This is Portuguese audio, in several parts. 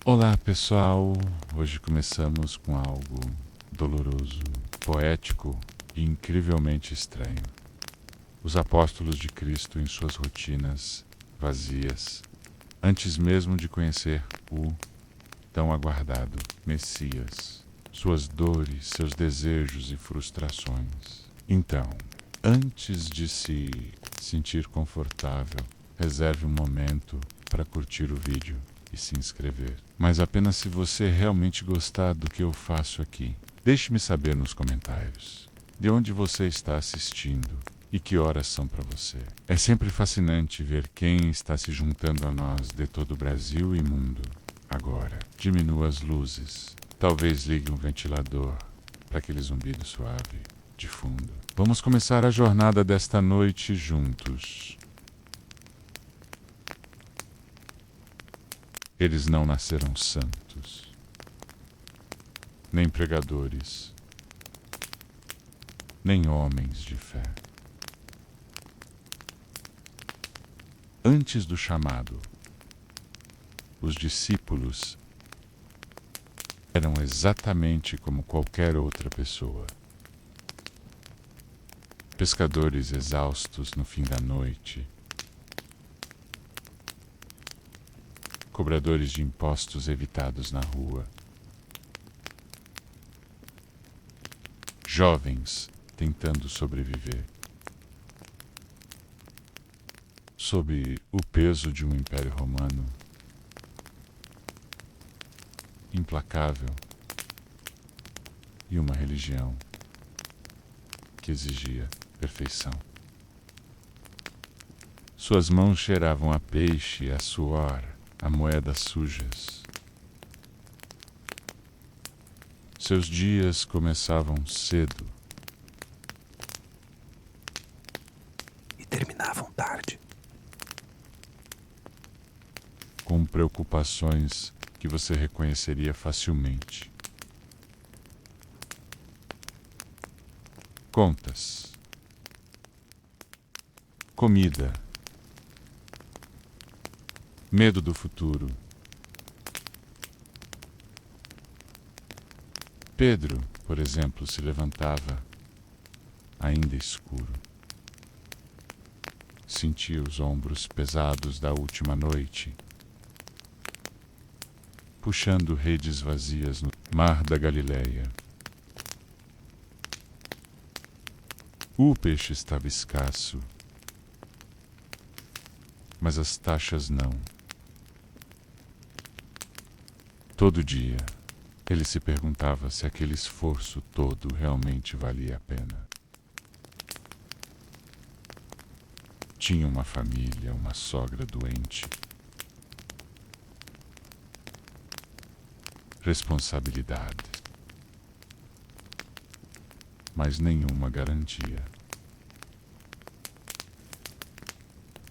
Olá pessoal, hoje começamos com algo doloroso, poético e incrivelmente estranho. Os apóstolos de Cristo em suas rotinas vazias, antes mesmo de conhecer o tão aguardado Messias, suas dores, seus desejos e frustrações. Então, antes de se sentir confortável, reserve um momento para curtir o vídeo e se inscrever. Mas apenas se você realmente gostar do que eu faço aqui. Deixe-me saber nos comentários de onde você está assistindo e que horas são para você. É sempre fascinante ver quem está se juntando a nós de todo o Brasil e mundo. Agora, diminua as luzes. Talvez ligue um ventilador para aquele zumbido suave de fundo. Vamos começar a jornada desta noite juntos. Eles não nasceram santos, nem pregadores, nem homens de fé. Antes do chamado, os discípulos eram exatamente como qualquer outra pessoa. Pescadores exaustos no fim da noite, cobradores de impostos evitados na rua, jovens tentando sobreviver, sob o peso de um império romano implacável e uma religião que exigia perfeição. Suas mãos cheiravam a peixe, a suor, a moedas sujas. Seus dias começavam cedo e terminavam tarde, com preocupações que você reconheceria facilmente. Contas, comida, medo do futuro. Pedro, por exemplo, se levantava ainda escuro. Sentia os ombros pesados da última noite, puxando redes vazias no mar da Galileia. O peixe estava escasso, mas as taxas não. Todo dia, ele se perguntava se aquele esforço todo realmente valia a pena. Tinha uma família, uma sogra doente. Responsabilidade, mas nenhuma garantia.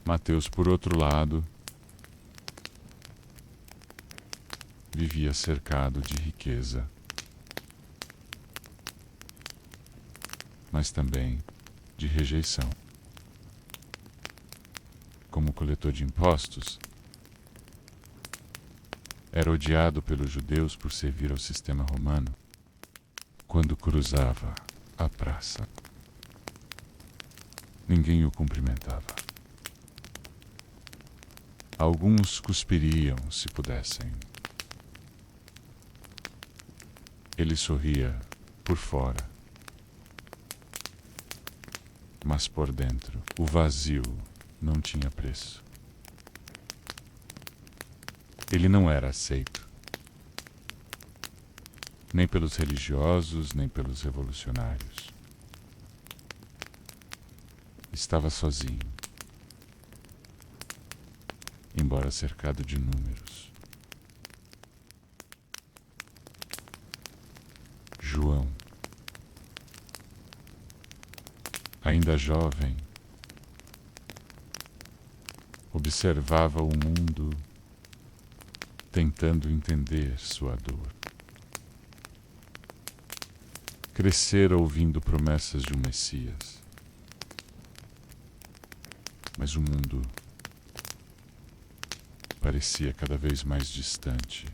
Mateus, por outro lado, vivia cercado de riqueza, mas também de rejeição. Como coletor de impostos, era odiado pelos judeus por servir ao sistema romano. Quando cruzava a praça, ninguém o cumprimentava. Alguns cuspiriam se pudessem. Ele sorria por fora, mas por dentro o vazio não tinha preço. Ele não era aceito, nem pelos religiosos, nem pelos revolucionários. Estava sozinho, embora cercado de números. João, ainda jovem, observava o mundo tentando entender sua dor. Crescera ouvindo promessas de um Messias, mas o mundo parecia cada vez mais distante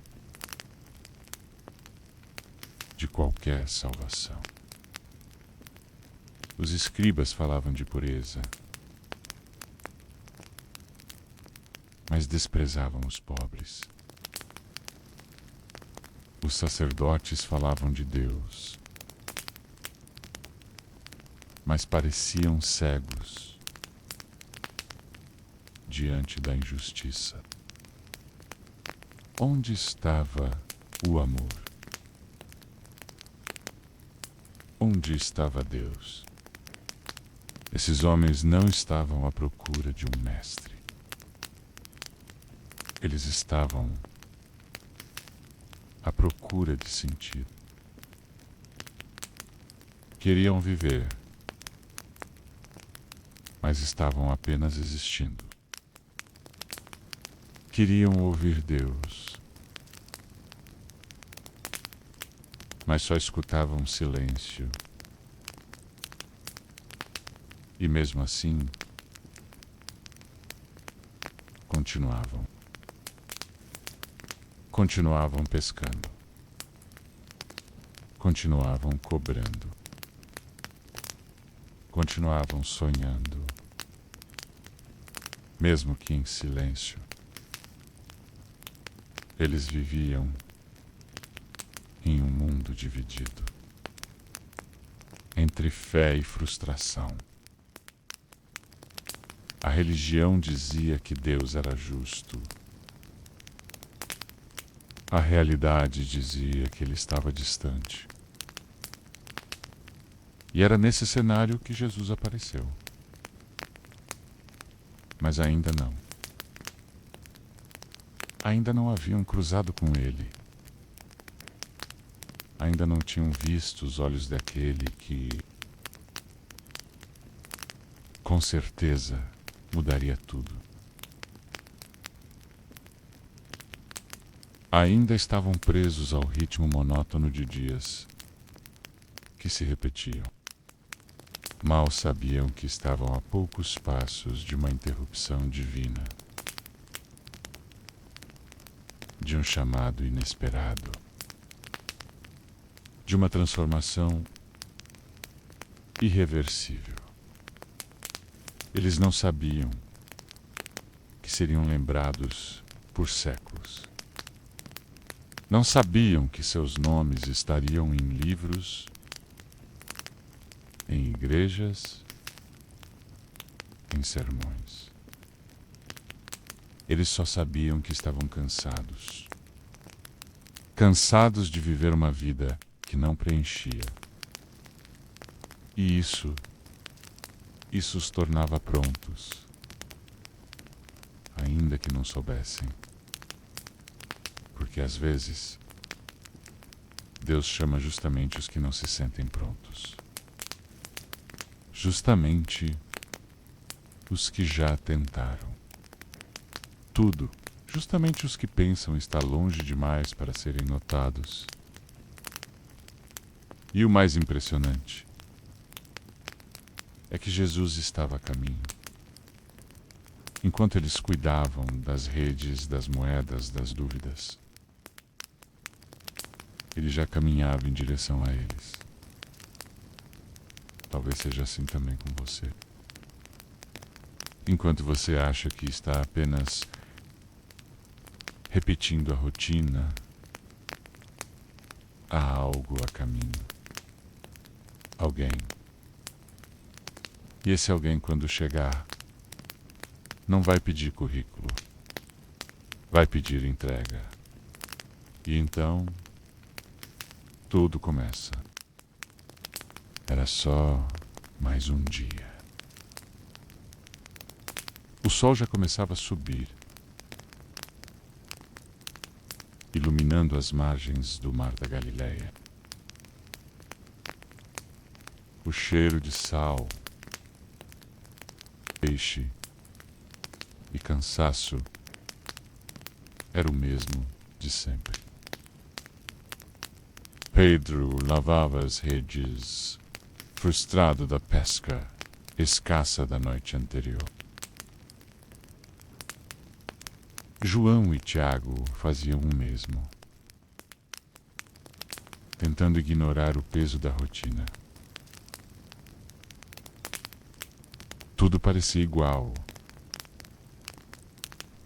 de qualquer salvação. Os escribas falavam de pureza, mas desprezavam os pobres. Os sacerdotes falavam de Deus, mas pareciam cegos diante da injustiça. Onde estava o amor? Onde estava Deus? Esses homens não estavam à procura de um mestre. Eles estavam à procura de sentido. Queriam viver, mas estavam apenas existindo. Queriam ouvir Deus, mas só escutavam silêncio. E mesmo assim, continuavam. Continuavam pescando. Continuavam cobrando. Continuavam sonhando. Mesmo que em silêncio, eles viviam em um mundo dividido entre fé e frustração. A religião dizia que Deus era justo. A realidade dizia que ele estava distante. E era nesse cenário que Jesus apareceu. Mas ainda não. Ainda não haviam cruzado com ele. Ainda não tinham visto os olhos daquele que, com certeza, mudaria tudo. Ainda estavam presos ao ritmo monótono de dias que se repetiam. Mal sabiam que estavam a poucos passos de uma interrupção divina, de um chamado inesperado, de uma transformação irreversível. Eles não sabiam que seriam lembrados por séculos. Não sabiam que seus nomes estariam em livros, em igrejas, em sermões. Eles só sabiam que estavam cansados. Cansados de viver uma vida que não preenchia. E isso os tornava prontos, ainda que não soubessem. Porque às vezes, Deus chama justamente os que não se sentem prontos. Justamente os que já tentaram. Tudo, justamente os que pensam estar longe demais para serem notados. E o mais impressionante é que Jesus estava a caminho. Enquanto eles cuidavam das redes, das moedas, das dúvidas, ele já caminhava em direção a eles. Talvez seja assim também com você. Enquanto você acha que está apenas repetindo a rotina, há algo a caminho. Alguém. E esse alguém, quando chegar, não vai pedir currículo. Vai pedir entrega. E então, tudo começa. Era só mais um dia. O sol já começava a subir, iluminando as margens do Mar da Galileia. O cheiro de sal, peixe e cansaço era o mesmo de sempre. Pedro lavava as redes, frustrado da pesca escassa da noite anterior. João e Tiago faziam o mesmo. tentando ignorar o peso da rotina. Tudo parecia igual,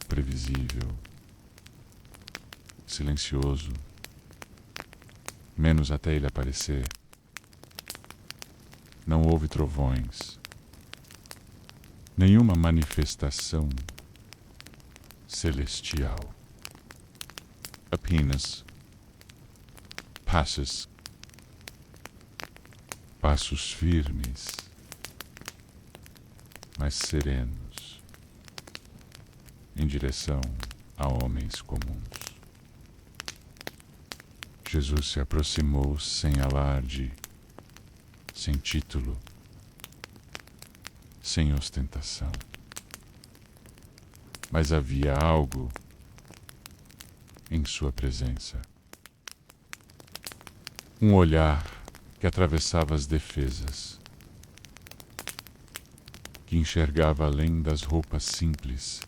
previsível, silencioso, menos até ele aparecer. Não houve trovões, nenhuma manifestação celestial. Apenas passos firmes, mas serenos, em direção a homens comuns. Jesus se aproximou sem alarde, sem título, sem ostentação. Mas havia algo em sua presença. Um olhar que atravessava as defesas, que enxergava além das roupas simples,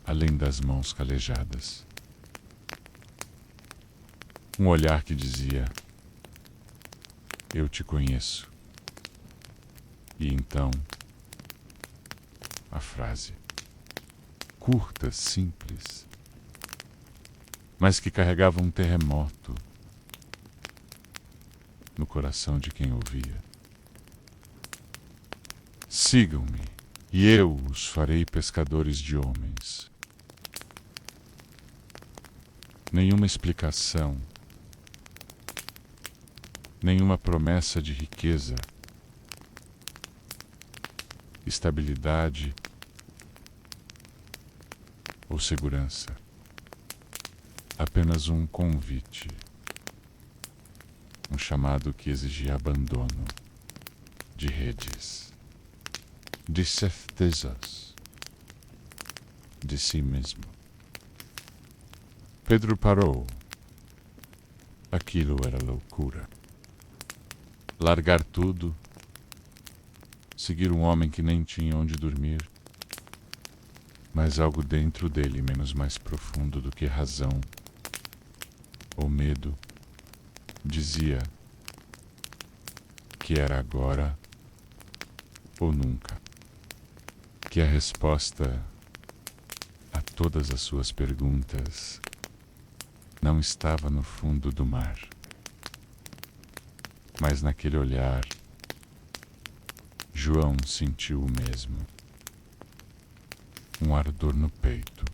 além das mãos calejadas. Um olhar que dizia: eu te conheço. E então, a frase, curta, simples, mas que carregava um terremoto no coração de quem ouvia. Sigam-me, e eu os farei pescadores de homens. Nenhuma explicação, nenhuma promessa de riqueza, estabilidade ou segurança. Apenas um convite, um chamado que exigia abandono de redes, de certezas, de si mesmo. Pedro parou. Aquilo era loucura. Largar tudo, seguir um homem que nem tinha onde dormir, mas algo dentro dele, menos mais profundo do que razão ou medo, dizia que era agora ou nunca, que a resposta a todas as suas perguntas não estava no fundo do mar, mas naquele olhar. João sentiu o mesmo, um ardor no peito,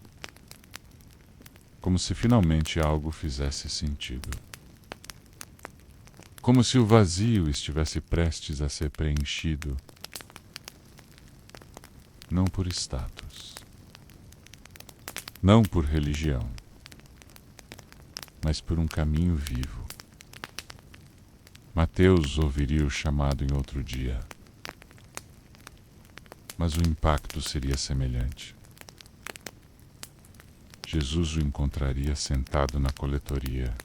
como se finalmente algo fizesse sentido. Como se o vazio estivesse prestes a ser preenchido, não por status, não por religião, mas por um caminho vivo. Mateus ouviria o chamado em outro dia, mas o impacto seria semelhante. Jesus o encontraria sentado na coletoria,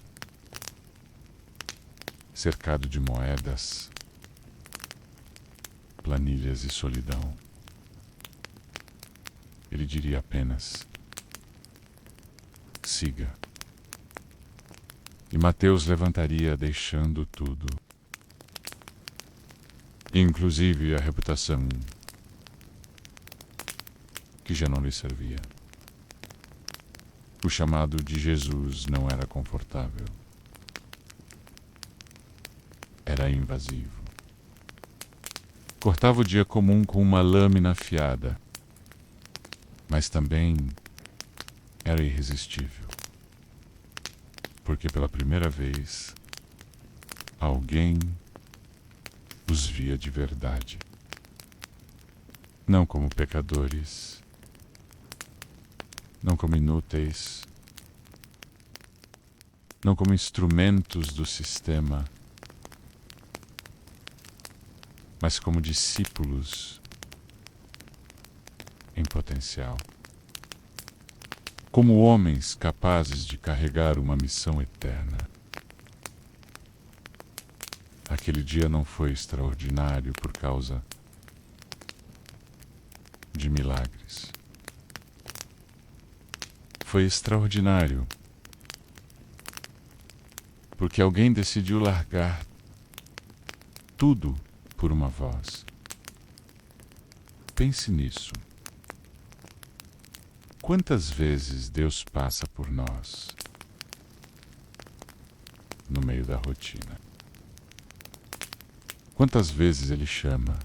cercado de moedas, planilhas e solidão. Ele diria apenas: siga. E Mateus levantaria deixando tudo, inclusive a reputação que já não lhe servia. O chamado de Jesus não era confortável. Era invasivo. Cortava o dia comum com uma lâmina afiada, mas também era irresistível. Porque pela primeira vez, alguém os via de verdade. Não como pecadores, não como inúteis, não como instrumentos do sistema, mas como discípulos em potencial. Como homens capazes de carregar uma missão eterna. Aquele dia não foi extraordinário por causa de milagres. Foi extraordinário porque alguém decidiu largar tudo por uma voz. Pense nisso. Quantas vezes Deus passa por nós no meio da rotina? Quantas vezes Ele chama,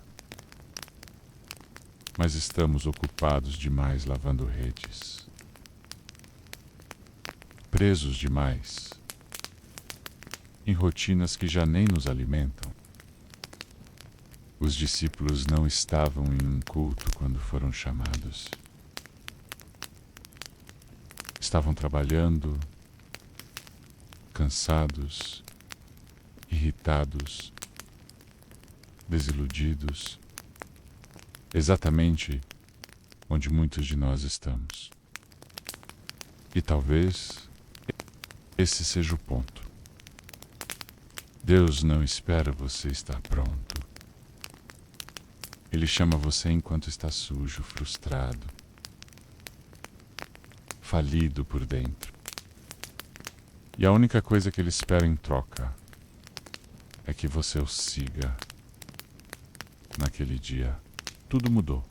mas estamos ocupados demais lavando redes, presos demais em rotinas que já nem nos alimentam. Os discípulos não estavam em um culto quando foram chamados. Estavam trabalhando, cansados, irritados, desiludidos, exatamente onde muitos de nós estamos. E talvez esse seja o ponto. Deus não espera você estar pronto. Ele chama você enquanto está sujo, frustrado, falido por dentro. E a única coisa que Ele espera em troca é que você o siga. Naquele dia, tudo mudou.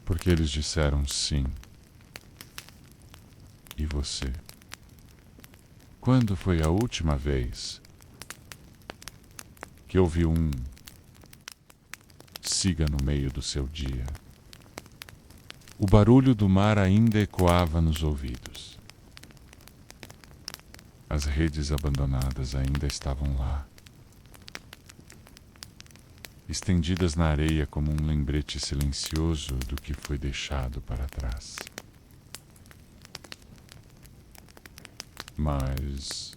Porque eles disseram sim. E você? Quando foi a última vez que ouviu um siga no meio do seu dia? O barulho do mar ainda ecoava nos ouvidos. As redes abandonadas ainda estavam lá, estendidas na areia como um lembrete silencioso do que foi deixado para trás. Mas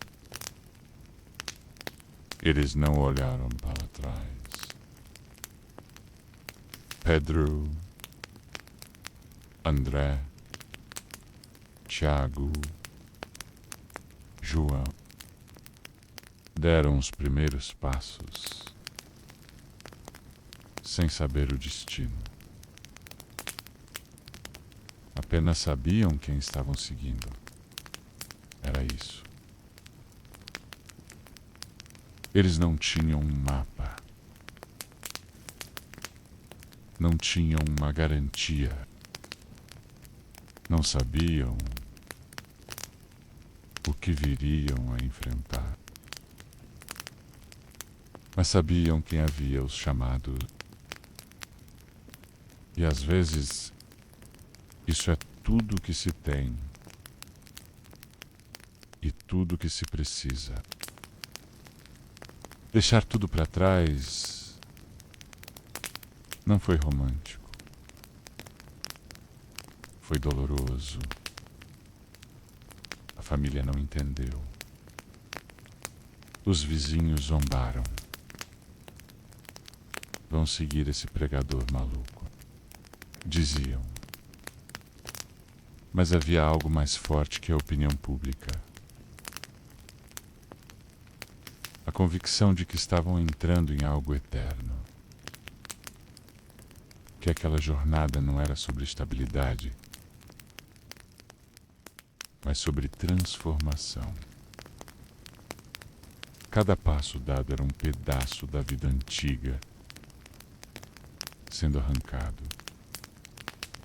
eles não olharam para trás. Pedro, André, Tiago, João deram os primeiros passos sem saber o destino. Apenas sabiam quem estavam seguindo. Era isso. Eles não tinham um mapa. Não tinham uma garantia. Não sabiam o que viriam a enfrentar. Mas sabiam quem havia os chamado. E às vezes, isso é tudo que se tem e tudo que se precisa. Deixar tudo para trás não foi romântico. Foi doloroso. A família não entendeu. Os vizinhos zombaram. Vão seguir esse pregador maluco, diziam. Mas havia algo mais forte que a opinião pública. A convicção de que estavam entrando em algo eterno. Que aquela jornada não era sobre estabilidade, mas sobre transformação. Cada passo dado era um pedaço da vida antiga sendo arrancado.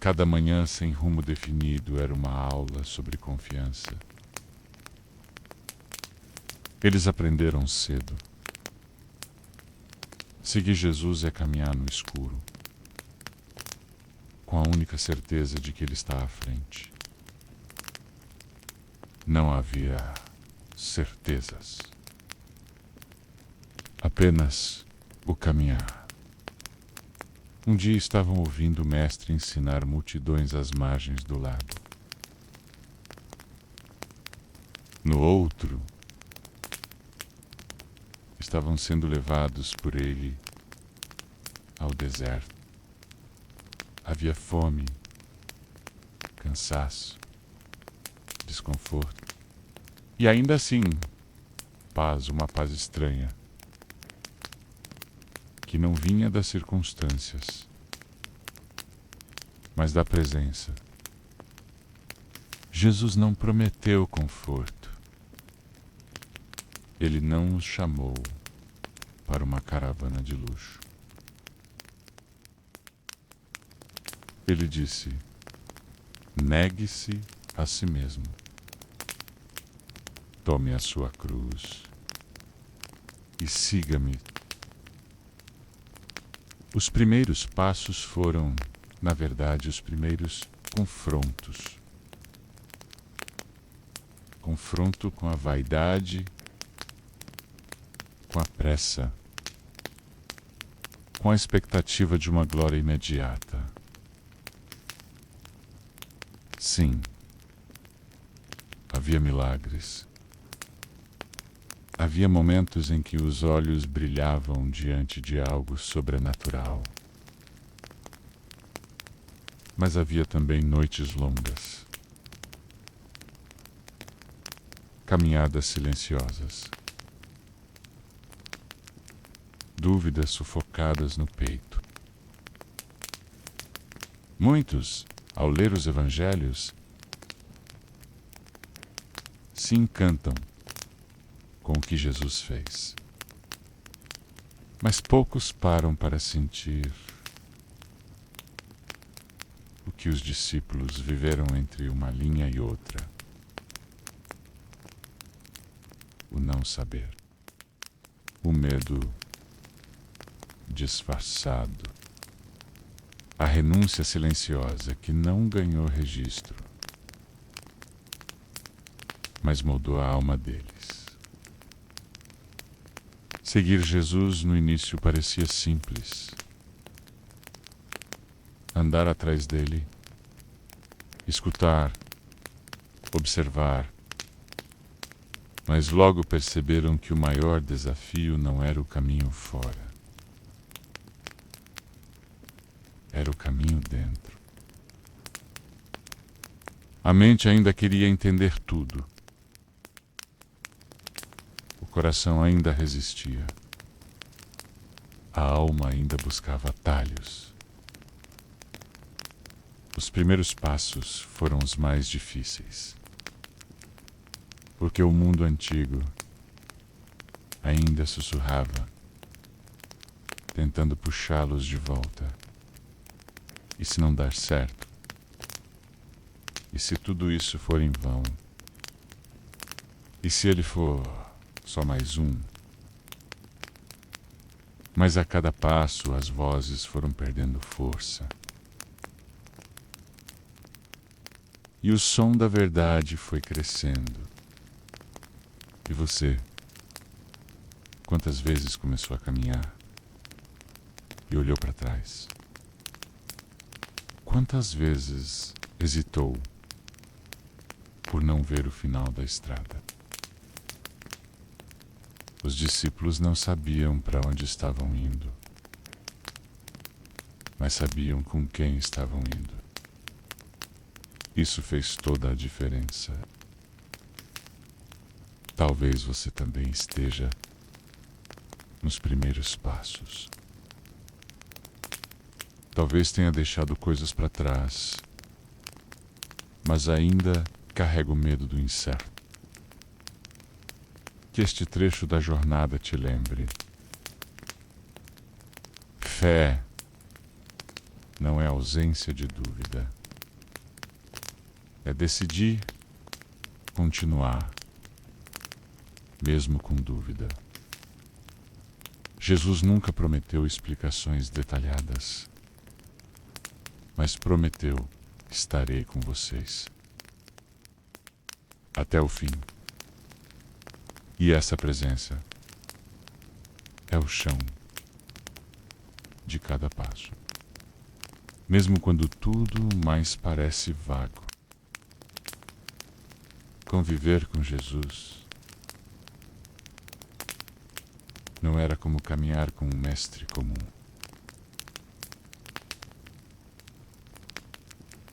Cada manhã sem rumo definido era uma aula sobre confiança. Eles aprenderam cedo. Seguir Jesus é caminhar no escuro, com a única certeza de que Ele está à frente. Não havia certezas. Apenas o caminhar. Um dia estavam ouvindo o mestre ensinar multidões às margens do lago. No outro, estavam sendo levados por ele ao deserto. Havia fome, cansaço, desconforto. E ainda assim, paz, uma paz estranha, que não vinha das circunstâncias, mas da presença. Jesus não prometeu conforto. Ele não os chamou para uma caravana de luxo. Ele disse: negue-se a si mesmo. Tome a sua cruz e siga-me. Os primeiros passos foram, na verdade, os primeiros confrontos. Confronto com a vaidade, com a pressa, com a expectativa de uma glória imediata. Sim, havia milagres. Havia momentos em que os olhos brilhavam diante de algo sobrenatural. Mas havia também noites longas, caminhadas silenciosas, dúvidas sufocadas no peito. Muitos, ao ler os evangelhos, se encantam com o que Jesus fez. Mas poucos param para sentir o que os discípulos viveram entre uma linha e outra. O não saber. O medo disfarçado. A renúncia silenciosa que não ganhou registro, mas moldou a alma deles. Seguir Jesus no início parecia simples. Andar atrás dele, escutar, observar, mas logo perceberam que o maior desafio não era o caminho fora, era o caminho dentro. A mente ainda queria entender tudo. O coração ainda resistia. A alma ainda buscava atalhos. Os primeiros passos foram os mais difíceis, porque o mundo antigo ainda sussurrava, tentando puxá-los de volta. E se não dar certo? E se tudo isso for em vão? E se ele for só mais um? Mas a cada passo as vozes foram perdendo força. E o som da verdade foi crescendo. E você? Quantas vezes começou a caminhar e olhou para trás? Quantas vezes hesitou por não ver o final da estrada? Os discípulos não sabiam para onde estavam indo, mas sabiam com quem estavam indo. Isso fez toda a diferença. Talvez você também esteja nos primeiros passos. Talvez tenha deixado coisas para trás, mas ainda carrega o medo do incerto. Que este trecho da jornada te lembre. Fé não é ausência de dúvida. É decidir continuar, mesmo com dúvida. Jesus nunca prometeu explicações detalhadas, mas prometeu: estarei com vocês até o fim. E essa presença é o chão de cada passo. Mesmo quando tudo mais parece vago, conviver com Jesus não era como caminhar com um mestre comum.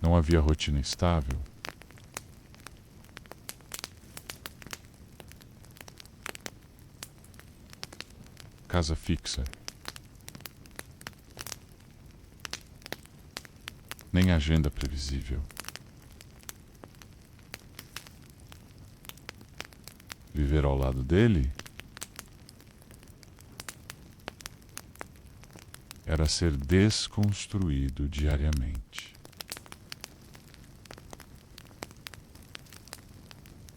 Não havia rotina estável. Casa fixa. Nem agenda previsível. Viver ao lado dele para ser desconstruído diariamente.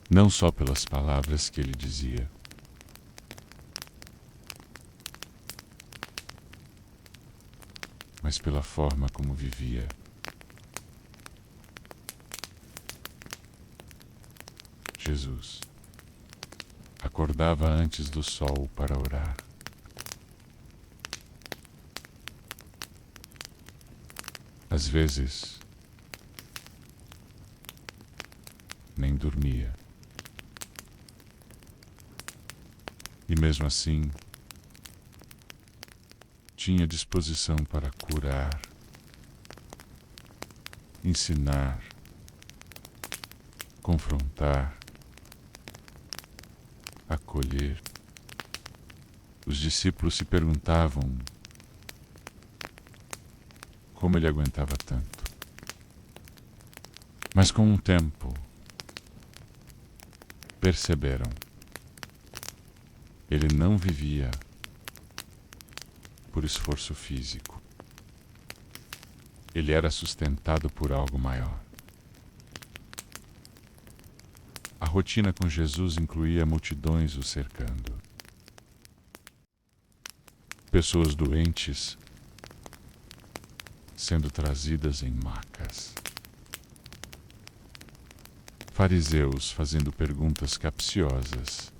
Não só pelas palavras que ele dizia, mas pela forma como vivia. Jesus acordava antes do sol para orar. Às vezes, nem dormia. E mesmo assim, tinha disposição para curar, ensinar, confrontar, acolher. Os discípulos se perguntavam como ele aguentava tanto. Mas com o tempo, perceberam, ele não vivia por esforço físico. Ele era sustentado por algo maior. A rotina com Jesus incluía multidões o cercando. Pessoas doentes sendo trazidas em macas. Fariseus fazendo perguntas capciosas.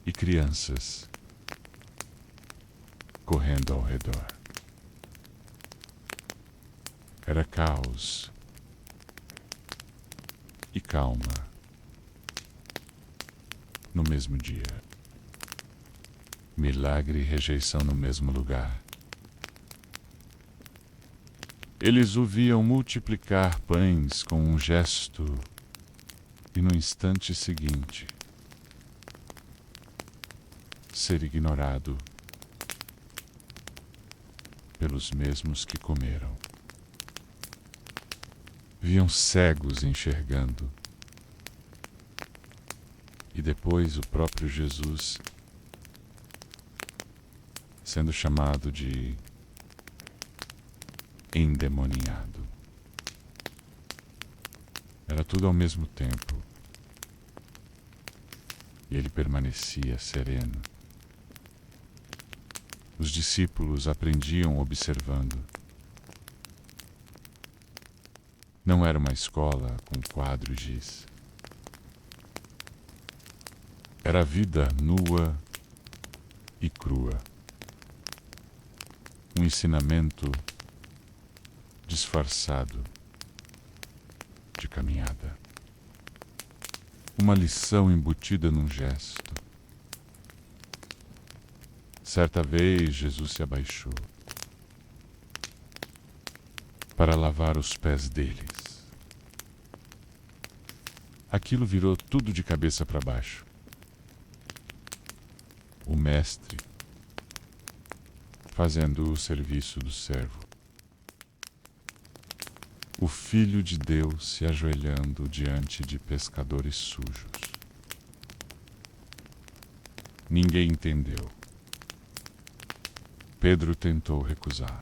E crianças correndo ao redor. Era caos e calma no mesmo dia. Milagre e rejeição no mesmo lugar. Eles o viam multiplicar pães com um gesto e no instante seguinte ser ignorado pelos mesmos que comeram. Viam cegos enxergando. E depois o próprio Jesus sendo chamado de endemoniado. Era tudo ao mesmo tempo. E ele permanecia sereno. Os discípulos aprendiam observando. Não era uma escola com quadro e giz. Era a vida nua e crua. Um ensinamento disfarçado de caminhada. Uma lição embutida num gesto. Certa vez, Jesus se abaixou para lavar os pés deles. Aquilo virou tudo de cabeça para baixo. O mestre fazendo o serviço do servo. O Filho de Deus se ajoelhando diante de pescadores sujos. Ninguém entendeu. Pedro tentou recusar.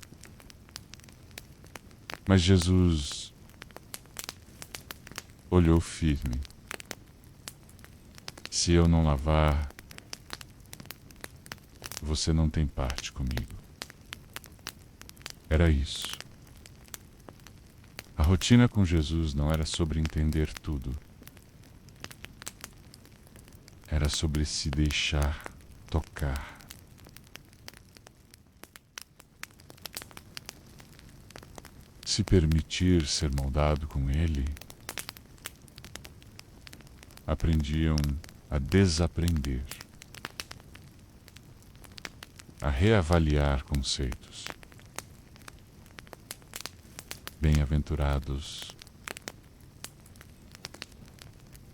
Mas Jesus olhou firme. Se eu não lavar, você não tem parte comigo. Era isso. A rotina com Jesus não era sobre entender tudo. Era sobre se deixar tocar. Se permitir ser moldado com Ele, aprendiam a desaprender, a reavaliar conceitos. Bem-aventurados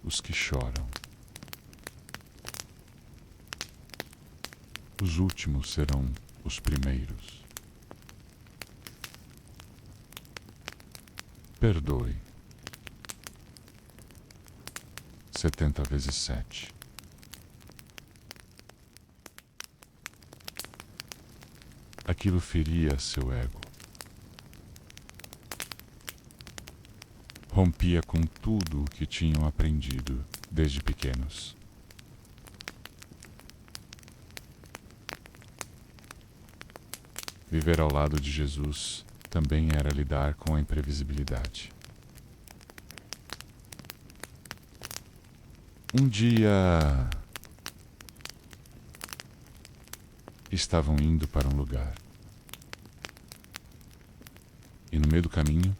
os que choram. Os últimos serão os primeiros. Perdoe. 70 vezes 7. Aquilo feria seu ego. Rompia com tudo o que tinham aprendido desde pequenos. Viver ao lado de Jesus também era lidar com a imprevisibilidade. Um dia estavam indo para um lugar. E no meio do caminho,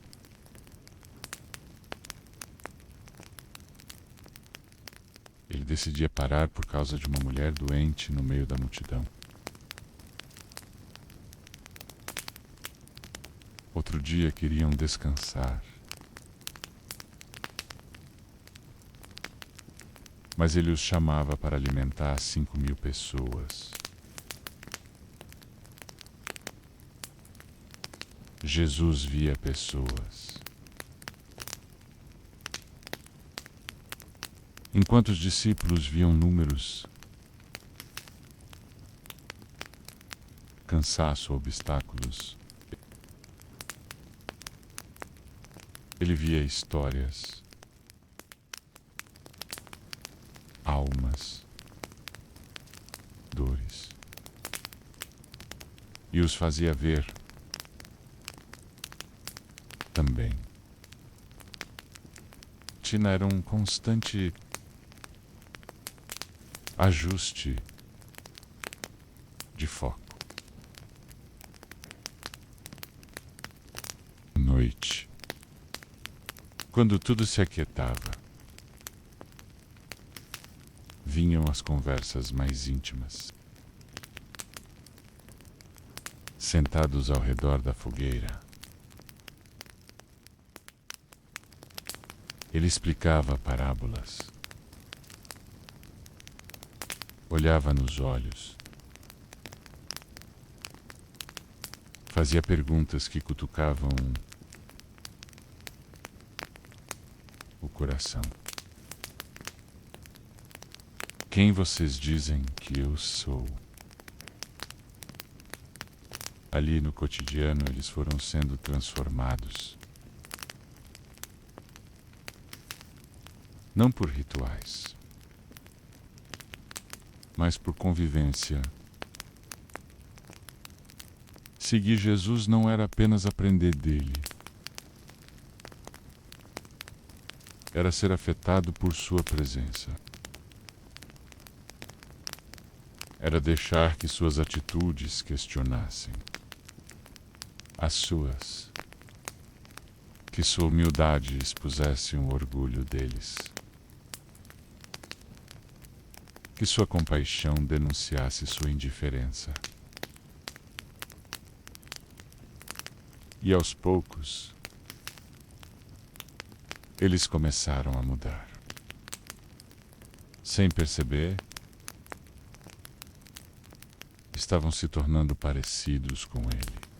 ele decidia parar por causa de uma mulher doente no meio da multidão. Outro dia queriam descansar. Mas ele os chamava para alimentar 5.000 pessoas. Jesus via pessoas. Enquanto os discípulos viam números, cansaço, obstáculos, ele via histórias, almas, dores, e os fazia ver também. Tina era um constante ajuste de foco. Noite, quando tudo se aquietava, vinham as conversas mais íntimas. Sentados ao redor da fogueira, ele explicava parábolas, olhava nos olhos, fazia perguntas que cutucavam o coração. Quem vocês dizem que eu sou? Ali no cotidiano eles foram sendo transformados. Não por rituais, mas por convivência. Seguir Jesus não era apenas aprender dele. Era ser afetado por sua presença. Era deixar que suas atitudes questionassem as suas, que sua humildade expusesse o orgulho deles, que sua compaixão denunciasse sua indiferença. E aos poucos, eles começaram a mudar. Sem perceber, estavam se tornando parecidos com ele.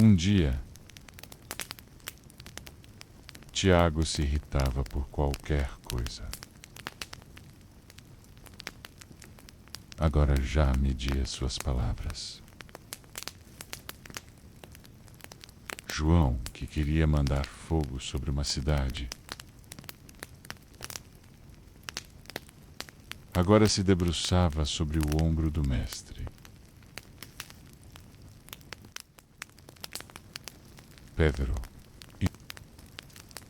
Um dia, Tiago se irritava por qualquer coisa. Agora já media suas palavras. João, que queria mandar fogo sobre uma cidade, agora se debruçava sobre o ombro do mestre. Pedro,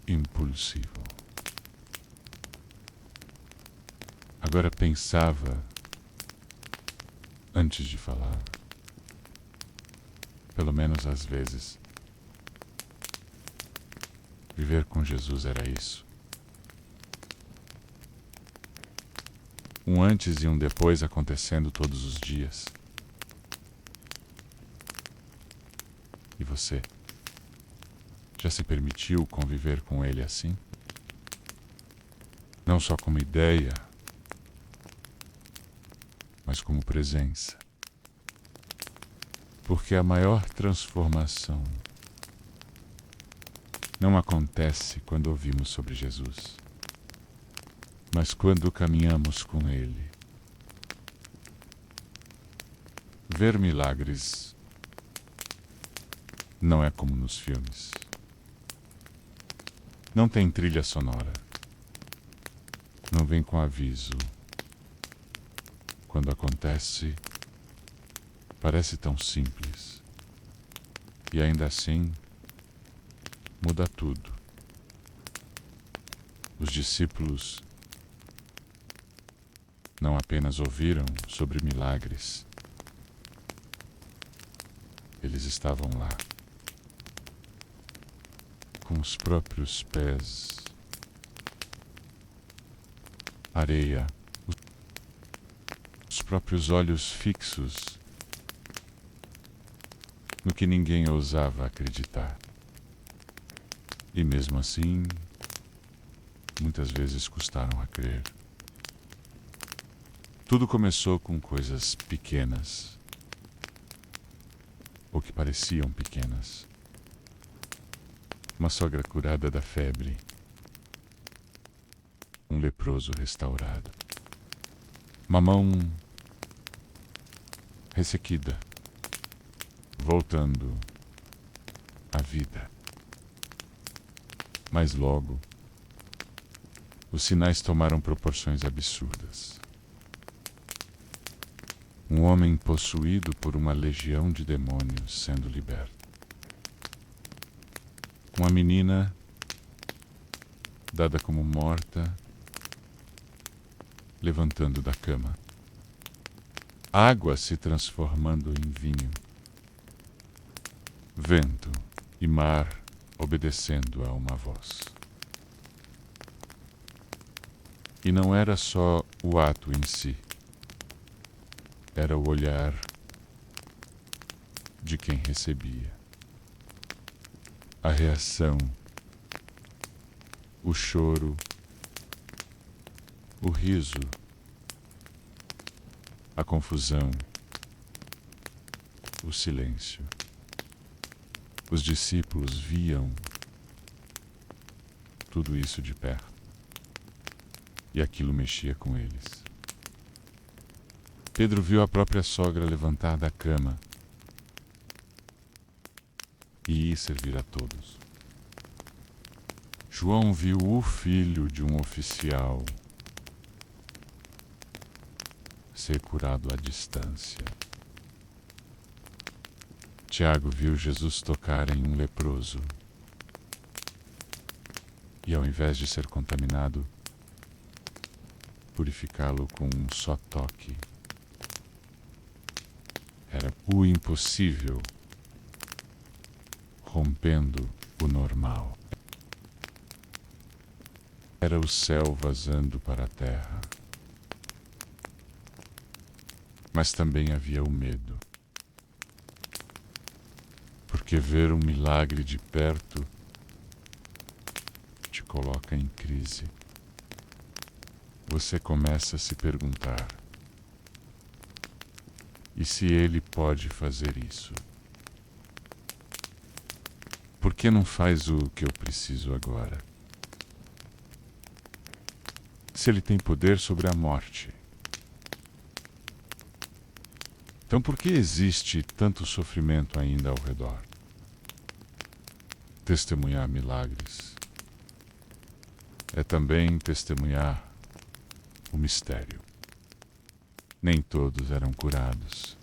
impulsivo, agora pensava antes de falar. Pelo menos às vezes. Viver com Jesus era isso. Um antes e um depois acontecendo todos os dias. E você? Já se permitiu conviver com ele assim? Não só como ideia, mas como presença. Porque a maior transformação não acontece quando ouvimos sobre Jesus, mas quando caminhamos com Ele. Ver milagres não é como nos filmes. Não tem trilha sonora. Não vem com aviso. Quando acontece, parece tão simples. E ainda assim, muda tudo. Os discípulos não apenas ouviram sobre milagres, eles estavam lá, com os próprios pés, areia, os próprios olhos fixos no que ninguém ousava acreditar. E mesmo assim, muitas vezes custaram a crer. Tudo começou com coisas pequenas, ou que pareciam pequenas. Uma sogra curada da febre, um leproso restaurado, uma mão ressequida, voltando à vida. Mas logo, os sinais tomaram proporções absurdas. Um homem possuído por uma legião de demônios sendo liberto. Uma menina dada como morta, levantando da cama. Água se transformando em vinho. Vento e mar obedecendo a uma voz. E não era só o ato em si. Era o olhar de quem recebia. A reação, o choro, o riso, a confusão, o silêncio. Os discípulos viam tudo isso de perto e aquilo mexia com eles. Pedro viu a própria sogra levantar da cama e ir servir a todos. João viu o filho de um oficial ser curado à distância. Tiago viu Jesus tocar em um leproso e, ao invés de ser contaminado, purificá-lo com um só toque. Era o impossível rompendo o normal. Era o céu vazando para a terra. Mas também havia o medo. Porque ver um milagre de perto te coloca em crise. Você começa a se perguntar: e se ele pode fazer isso? Por que não faz o que eu preciso agora? Se ele tem poder sobre a morte, então por que existe tanto sofrimento ainda ao redor? Testemunhar milagres é também testemunhar o mistério. Nem todos eram curados.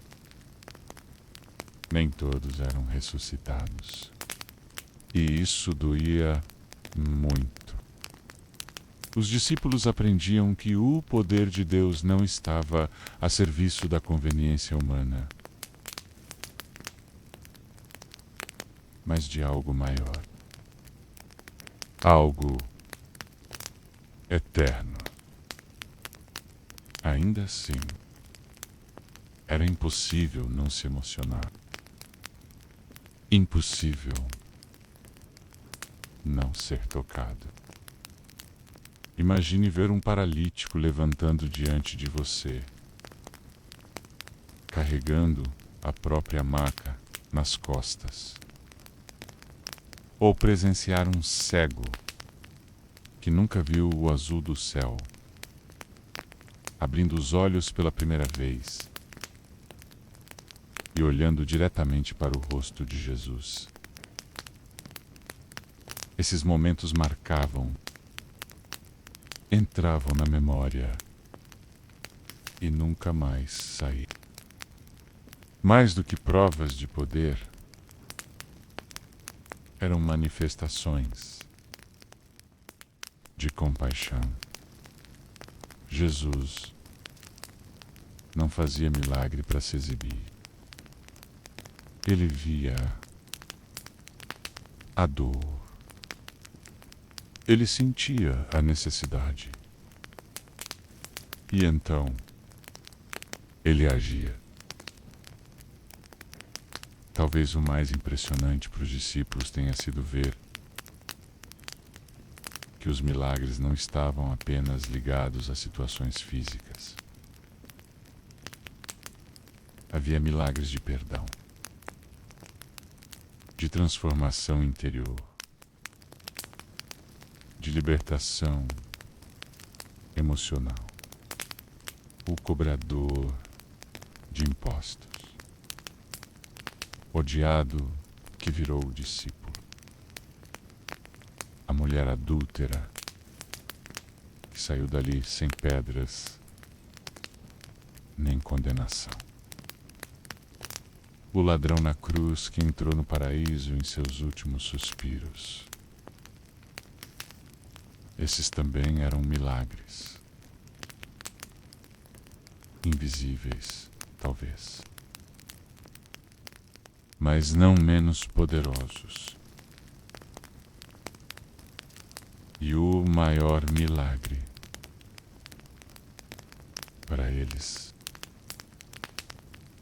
Nem todos eram ressuscitados. E isso doía muito. Os discípulos aprendiam que o poder de Deus não estava a serviço da conveniência humana, mas de algo maior. Algo eterno. Ainda assim, era impossível não se emocionar. Impossível não ser tocado. Imagine ver um paralítico levantando diante de você, carregando a própria maca nas costas. Ou presenciar um cego que nunca viu o azul do céu, abrindo os olhos pela primeira vez. e olhando diretamente para o rosto de Jesus. Esses momentos marcavam, entravam na memória e nunca mais saíram. Mais do que provas de poder, eram manifestações de compaixão. Jesus não fazia milagre para se exibir. Ele via a dor. Ele sentia a necessidade. E então, ele agia. Talvez o mais impressionante para os discípulos tenha sido ver que os milagres não estavam apenas ligados a situações físicas. Havia milagres de perdão, de transformação interior, de libertação emocional. O cobrador de impostos, odiado que virou discípulo. A mulher adúltera que saiu dali sem pedras nem condenação. O ladrão na cruz que entrou no paraíso em seus últimos suspiros. Esses também eram milagres. Invisíveis, talvez, mas não menos poderosos. E o maior milagre para eles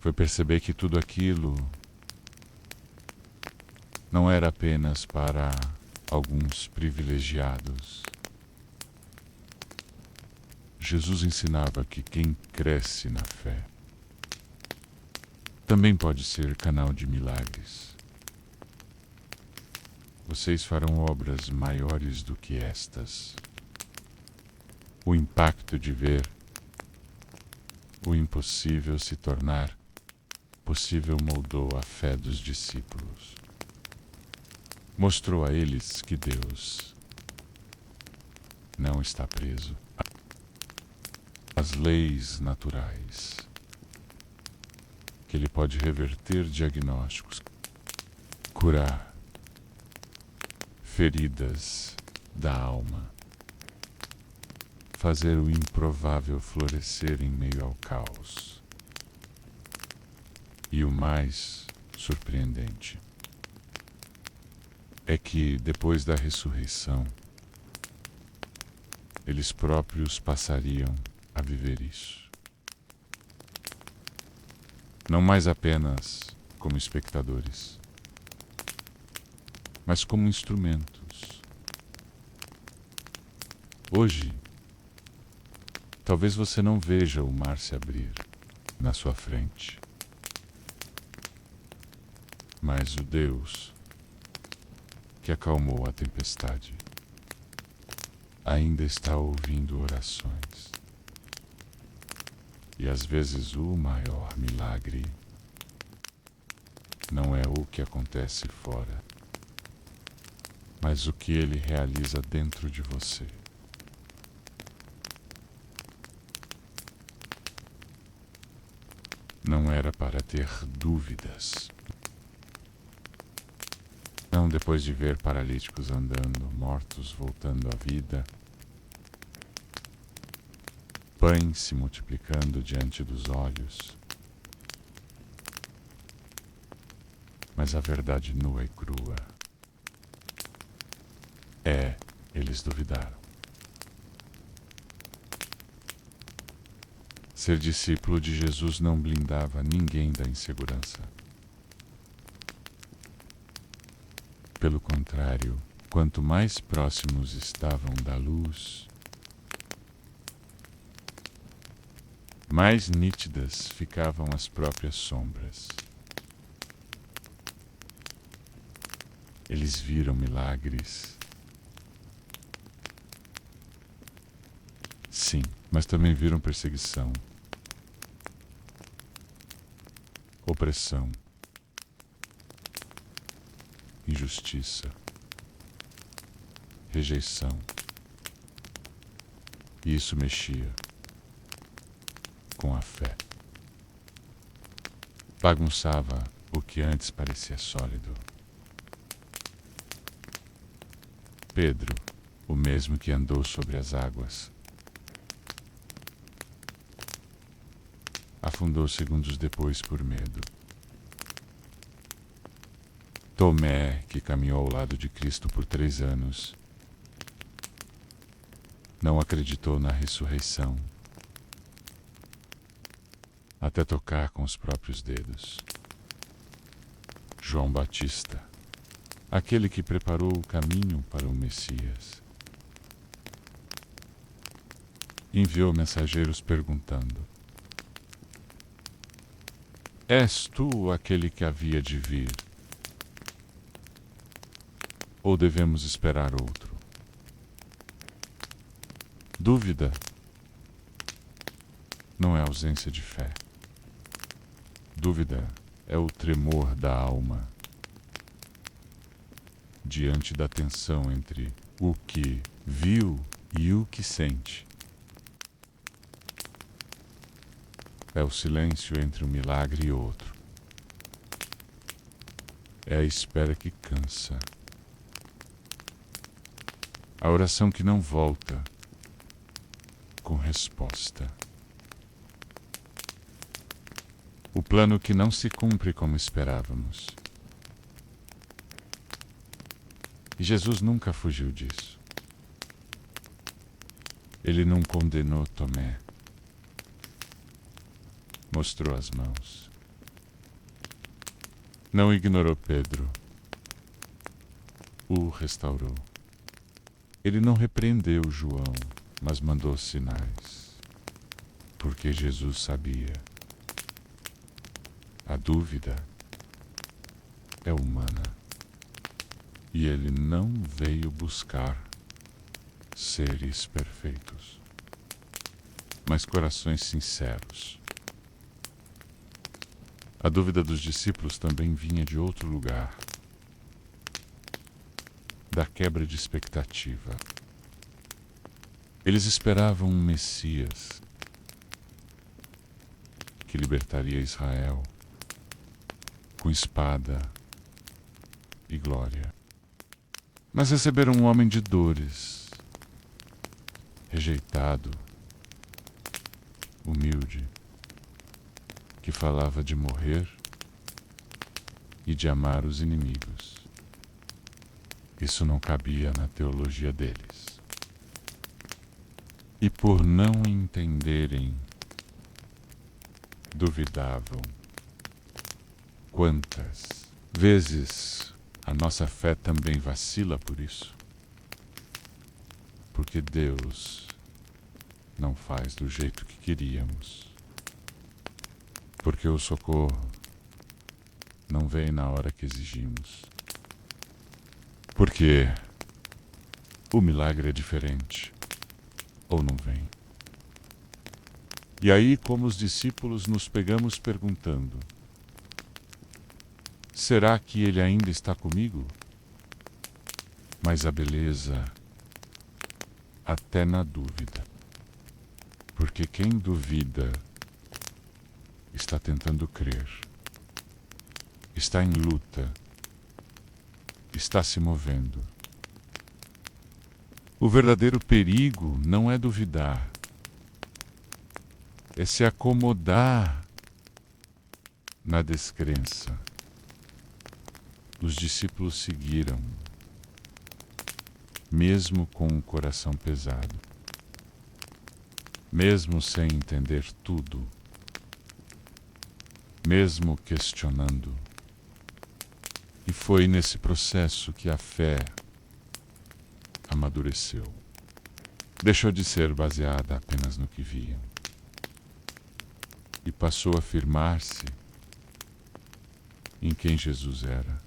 foi perceber que tudo aquilo não era apenas para alguns privilegiados. Jesus ensinava que quem cresce na fé também pode ser canal de milagres. Vocês farão obras maiores do que estas. O impacto de ver o impossível se tornar possível moldou a fé dos discípulos. Mostrou a eles que Deus não está preso às leis naturais, que Ele pode reverter diagnósticos, curar feridas da alma, fazer o improvável florescer em meio ao caos. E o mais surpreendente é que, depois da ressurreição, eles próprios passariam a viver isso. Não mais apenas como espectadores, mas como instrumentos. Hoje, talvez você não veja o mar se abrir na sua frente, mas o Deus que acalmou a tempestade ainda está ouvindo orações. E às vezes o maior milagre não é o que acontece fora, mas o que Ele realiza dentro de você. Não era para ter dúvidas. Não depois de ver paralíticos andando, mortos voltando à vida, pães se multiplicando diante dos olhos, mas a verdade nua e crua é, eles duvidaram. Ser discípulo de Jesus não blindava ninguém da insegurança. Pelo contrário, quanto mais próximos estavam da luz, mais nítidas ficavam as próprias sombras. Eles viram milagres. Sim, mas também viram perseguição. opressão, injustiça, rejeição. E isso mexia com a fé. Bagunçava o que antes parecia sólido. Pedro, o mesmo que andou sobre as águas, afundou segundos depois por medo. Tomé, que caminhou ao lado de Cristo por 3 anos, não acreditou na ressurreição, até tocar com os próprios dedos. João Batista, aquele que preparou o caminho para o Messias, enviou mensageiros perguntando: És tu aquele que havia de vir? Ou devemos esperar outro? Dúvida não é ausência de fé. Dúvida é o tremor da alma diante da tensão entre o que viu e o que sente. É o silêncio entre um milagre e outro. É a espera que cansa. A oração que não volta com resposta. O plano que não se cumpre como esperávamos. E Jesus nunca fugiu disso. Ele não condenou Tomé. Mostrou as mãos. Não ignorou Pedro. O restaurou. Ele não repreendeu João, mas mandou sinais. Porque Jesus sabia. A dúvida é humana. E ele não veio buscar seres perfeitos, mas corações sinceros. A dúvida dos discípulos também vinha de outro lugar, da quebra de expectativa. Eles esperavam um Messias que libertaria Israel com espada e glória. Mas receberam um homem de dores, rejeitado, humilde, que falava de morrer e de amar os inimigos. Isso não cabia na teologia deles. E por não entenderem, duvidavam. Quantas vezes a nossa fé também vacila por isso? Porque Deus não faz do jeito que queríamos. Porque o socorro não vem na hora que exigimos. Porque o milagre é diferente, ou não vem. E aí, como os discípulos, nos pegamos perguntando: será que ele ainda está comigo? Mas a beleza, até na dúvida. Porque quem duvida está tentando crer, está em luta, está se movendo. O verdadeiro perigo não é duvidar, é se acomodar na descrença. Os discípulos seguiram, mesmo com o coração pesado, mesmo sem entender tudo, mesmo questionando. E foi nesse processo que a fé amadureceu. Deixou de ser baseada apenas no que viam e passou a firmar-se em quem Jesus era.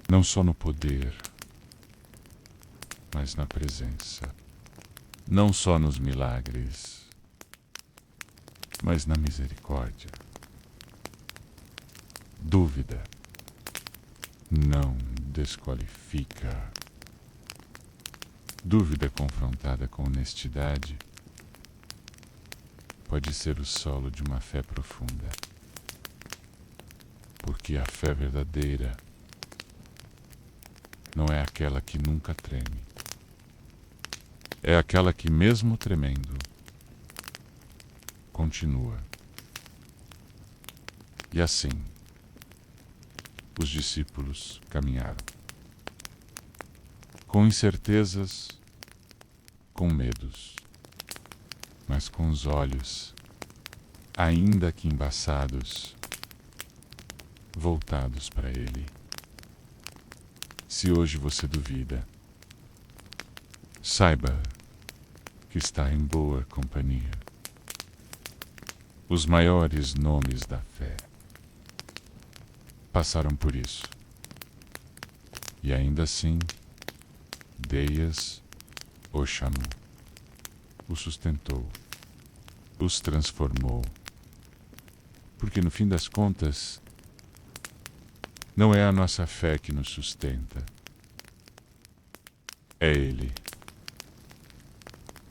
Não só no poder, mas na presença. Não só nos milagres, mas na misericórdia. Dúvida não desqualifica. Dúvida confrontada com honestidade pode ser o solo de uma fé profunda. Porque a fé verdadeira não é aquela que nunca treme. É aquela que, mesmo tremendo, continua. E assim, os discípulos caminharam. Com incertezas, com medos, mas com os olhos, ainda que embaçados, voltados para Ele. Se hoje você duvida, saiba que está em boa companhia. Os maiores nomes da fé passaram por isso. E ainda assim, Deias o chamou, o sustentou, os transformou. Porque no fim das contas, não é a nossa fé que nos sustenta. É Ele.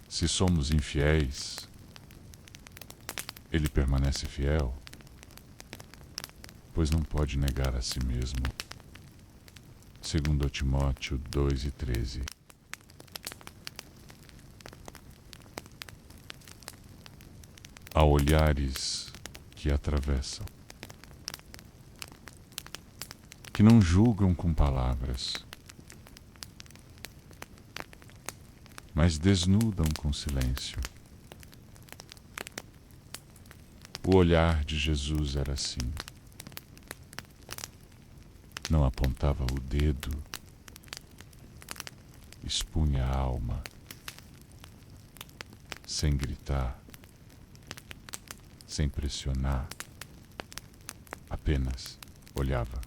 Se somos infiéis, Ele permanece fiel, pois não pode negar a si mesmo. 2 Timóteo 2:13. Há olhares que atravessam, que não julgam com palavras, mas desnudam com silêncio. O olhar de Jesus era assim. Não apontava o dedo, expunha a alma, sem gritar, sem pressionar, apenas olhava.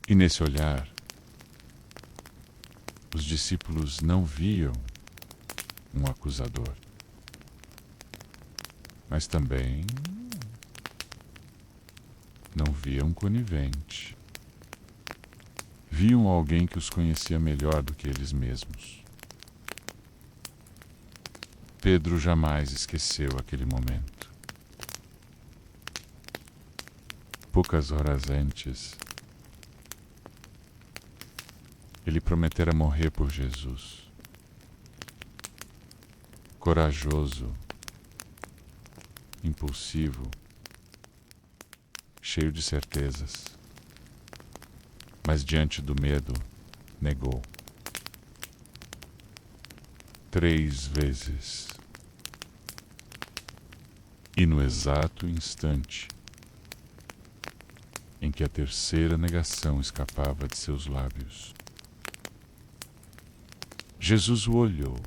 E nesse olhar, os discípulos não viam um acusador, mas também não viam um conivente. Viam alguém que os conhecia melhor do que eles mesmos. Pedro jamais esqueceu aquele momento. Poucas horas antes, ele prometera morrer por Jesus. Corajoso, impulsivo, cheio de certezas, mas diante do medo, negou. 3 vezes. E no exato instante em que a terceira negação escapava de seus lábios, Jesus o olhou.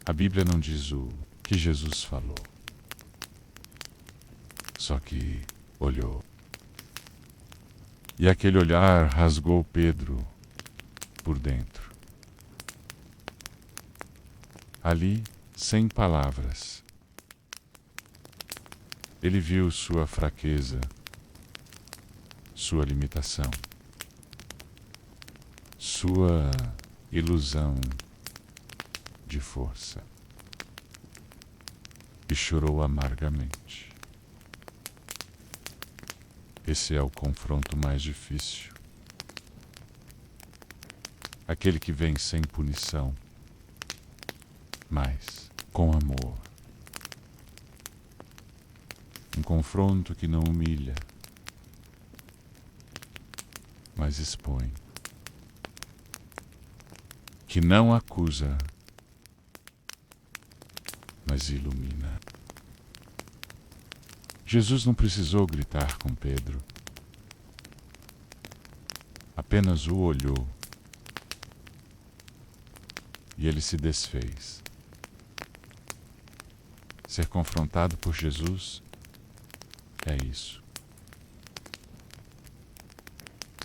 A Bíblia não diz o que Jesus falou, só que olhou. E aquele olhar rasgou Pedro por dentro. Ali, sem palavras, ele viu sua fraqueza, sua limitação, sua ilusão de força, e chorou amargamente. Esse é o confronto mais difícil. Aquele que vem sem punição, mas com amor. Um confronto que não humilha, mas expõe. Que não acusa, mas ilumina. Jesus não precisou gritar com Pedro. Apenas o olhou e ele se desfez. Ser confrontado por Jesus é isso.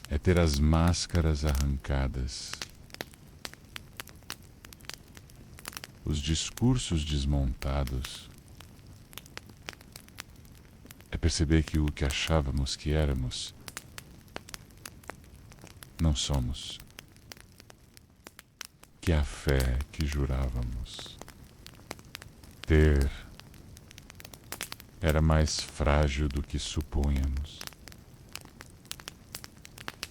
É ter as máscaras arrancadas, os discursos desmontados. É perceber que o que achávamos que éramos, não somos. Que a fé que jurávamos ter era mais frágil do que supunhamos.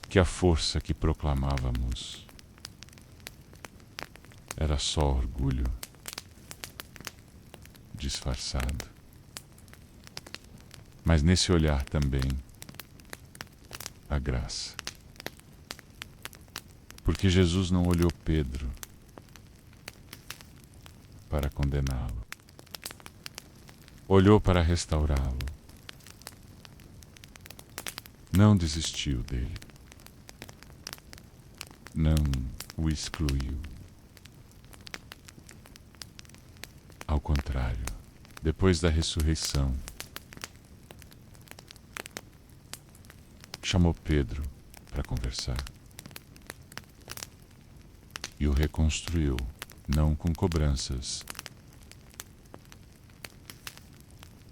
Que a força que proclamávamos era só orgulho disfarçado. Mas nesse olhar também a graça. Porque Jesus não olhou Pedro para condená-lo. Olhou para restaurá-lo. Não desistiu dele. Não o excluiu. Ao contrário, depois da ressurreição, chamou Pedro para conversar e o reconstruiu, não com cobranças,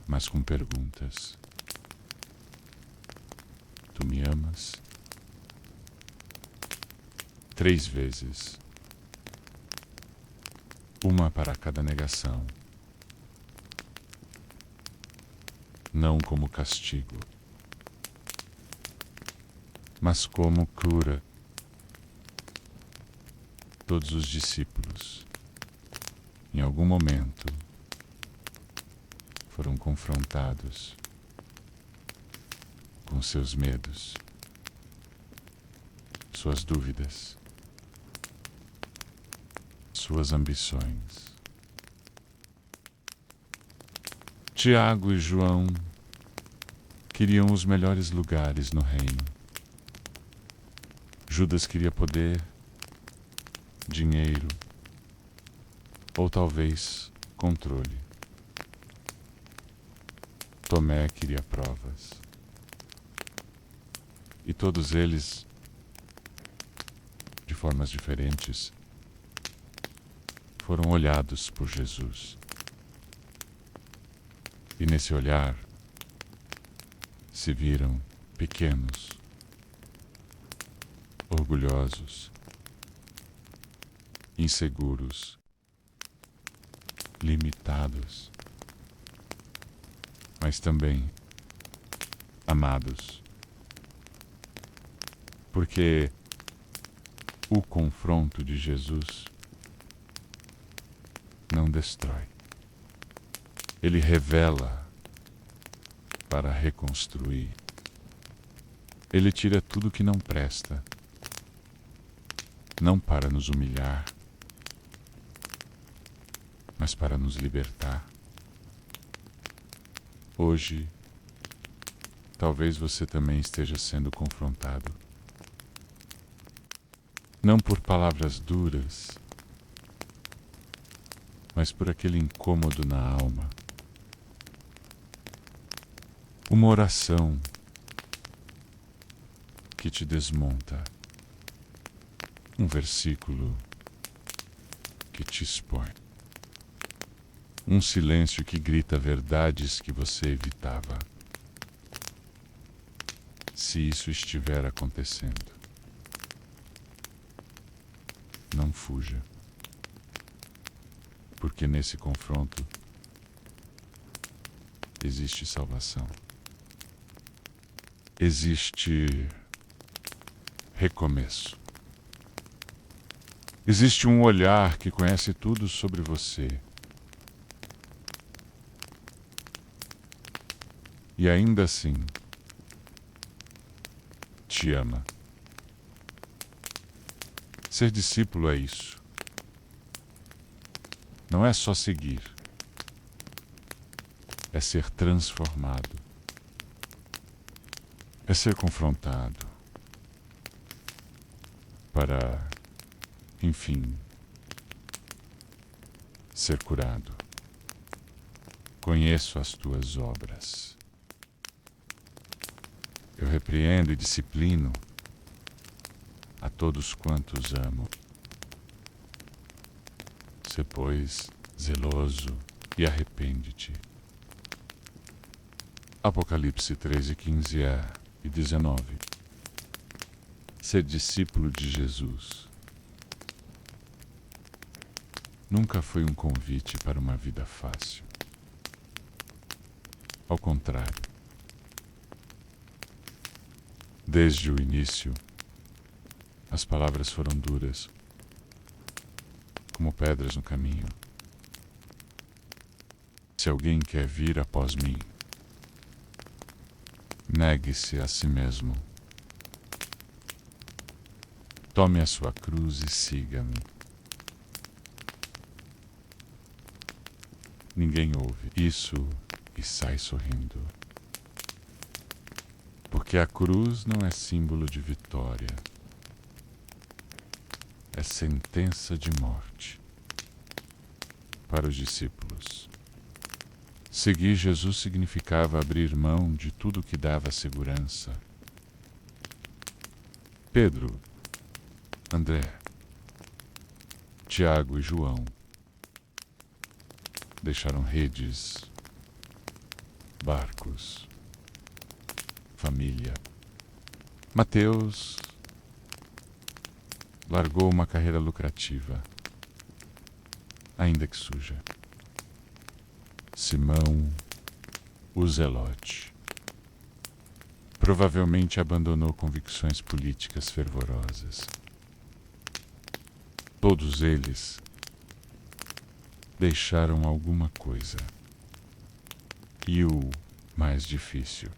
mas com perguntas. Tu me amas? 3 vezes. Uma para cada negação. Não como castigo, mas como cura. Todos os discípulos, em algum momento, foram confrontados com seus medos, suas dúvidas, suas ambições. Tiago e João queriam os melhores lugares no reino. Judas queria poder, dinheiro ou talvez controle. Tomé queria provas. E todos eles, de formas diferentes, foram olhados por Jesus. E nesse olhar se viram pequenos, orgulhosos, inseguros, limitados, mas também amados. Porque o confronto de Jesus não destrói. Ele revela para reconstruir. Ele tira tudo que não presta, não para nos humilhar, mas para nos libertar. Hoje, talvez você também esteja sendo confrontado. Não por palavras duras, mas por aquele incômodo na alma. Uma oração que te desmonta. Um versículo que te expõe. Um silêncio que grita verdades que você evitava. Se isso estiver acontecendo, não fuja. Porque nesse confronto existe salvação. Existe recomeço. Existe um olhar que conhece tudo sobre você. E ainda assim, te ama. Ser discípulo é isso. Não é só seguir. É ser transformado. É ser confrontado. Para, enfim, ser curado. Conheço as tuas obras. Eu repreendo e disciplino a todos quantos amo. Sê, pois, zeloso e arrepende-te. Apocalipse 13:15 e 19. Ser discípulo de Jesus nunca foi um convite para uma vida fácil. Ao contrário, desde o início, as palavras foram duras, como pedras no caminho. Se alguém quer vir após mim, negue-se a si mesmo. Tome a sua cruz e siga-me. Ninguém ouve isso e sai sorrindo. Porque a cruz não é símbolo de vitória. É sentença de morte. Para os discípulos, seguir Jesus significava abrir mão de tudo que dava segurança. Pedro, André, Tiago e João deixaram redes, barcos, família. Mateus largou uma carreira lucrativa, ainda que suja. Simão, o Zelote, provavelmente abandonou convicções políticas fervorosas. Todos eles deixaram alguma coisa. E o mais difícil,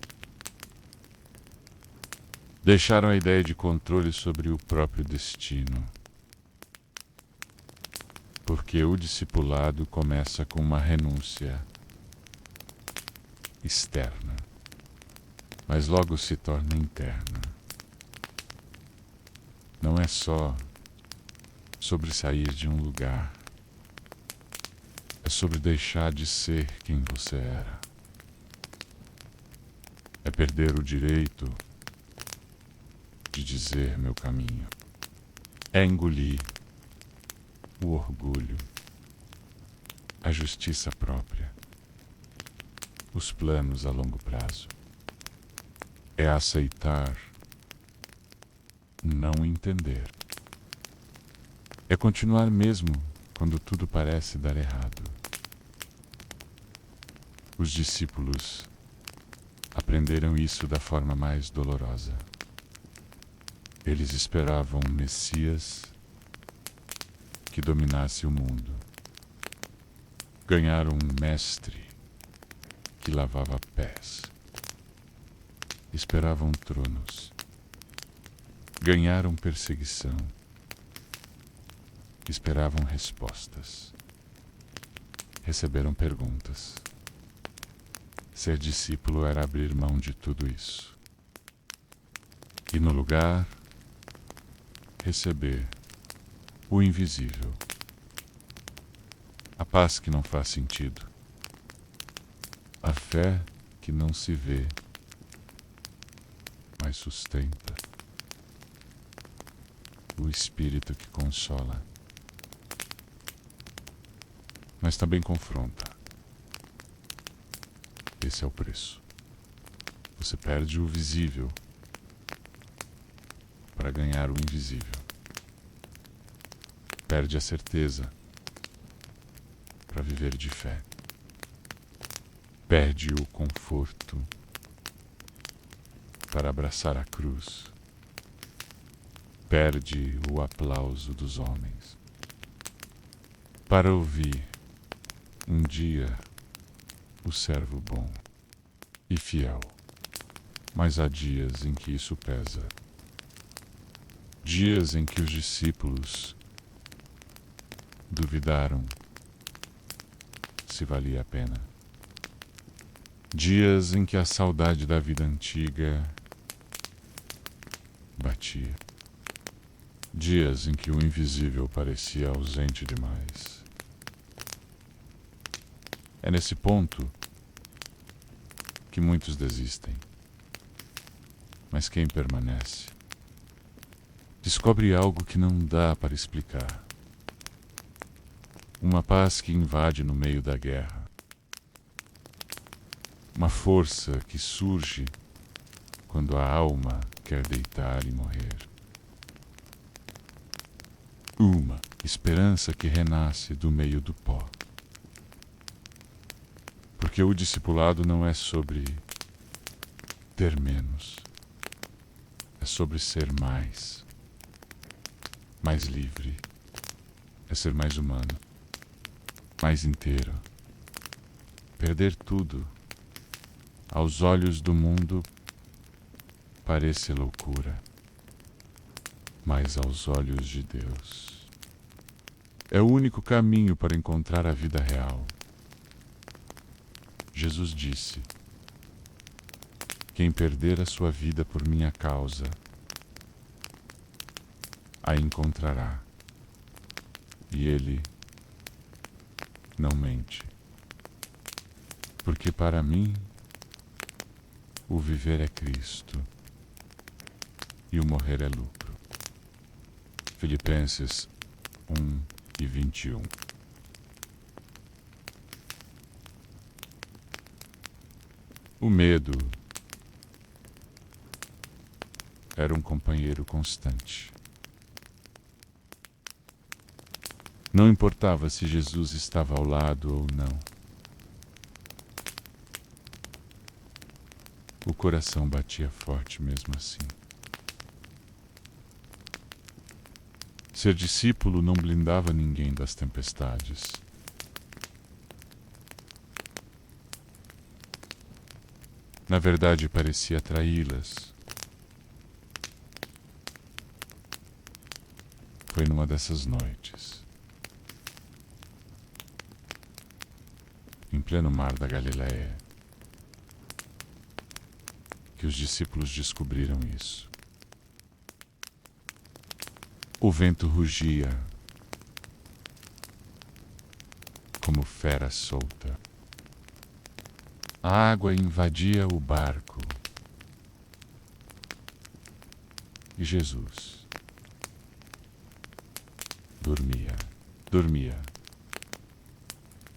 deixaram a ideia de controle sobre o próprio destino. Porque o discipulado começa com uma renúncia externa, mas logo se torna interna. Não é só sobre sair de um lugar, é sobre deixar de ser quem você era. É perder o direito de dizer meu caminho. É engolir o orgulho, a justiça própria, os planos a longo prazo. É aceitar não entender. É continuar mesmo quando tudo parece dar errado. Os discípulos aprenderam isso da forma mais dolorosa. Eles esperavam um Messias que dominasse o mundo. Ganharam um mestre que lavava pés. Esperavam tronos. Ganharam perseguição. Esperavam respostas. Receberam perguntas. Ser discípulo era abrir mão de tudo isso. E no lugar, receber o invisível. A paz que não faz sentido. A fé que não se vê, mas sustenta. O espírito que consola, mas também confronta. Esse é o preço. Você perde o visível para ganhar o invisível. Perde a certeza para viver de fé. Perde o conforto para abraçar a cruz. Perde o aplauso dos homens para ouvir um dia o servo bom e fiel. Mas há dias em que isso pesa. Dias em que os discípulos duvidaram se valia a pena. Dias em que a saudade da vida antiga batia. Dias em que o invisível parecia ausente demais. É nesse ponto que muitos desistem. Mas quem permanece descobre algo que não dá para explicar. Uma paz que invade no meio da guerra. uma força que surge quando a alma quer deitar e morrer. Uma esperança que renasce do meio do pó. Porque o discipulado não é sobre ter menos, é sobre ser mais livre, é ser mais humano, mais inteiro. Perder tudo, aos olhos do mundo, parece loucura, mas aos olhos de Deus é o único caminho para encontrar a vida real. Jesus disse: quem perder a sua vida por minha causa, a encontrará. E ele não mente. Porque para mim, o viver é Cristo e o morrer é lucro. Filipenses 1:21. O medo era um companheiro constante. Não importava se Jesus estava ao lado ou não. O coração batia forte mesmo assim. Ser discípulo não blindava ninguém das tempestades. Na verdade, parecia atraí-las. Foi numa dessas noites, em pleno mar da Galileia, que os discípulos descobriram isso. O vento rugia como fera solta. A água invadia o barco. E Jesus dormia.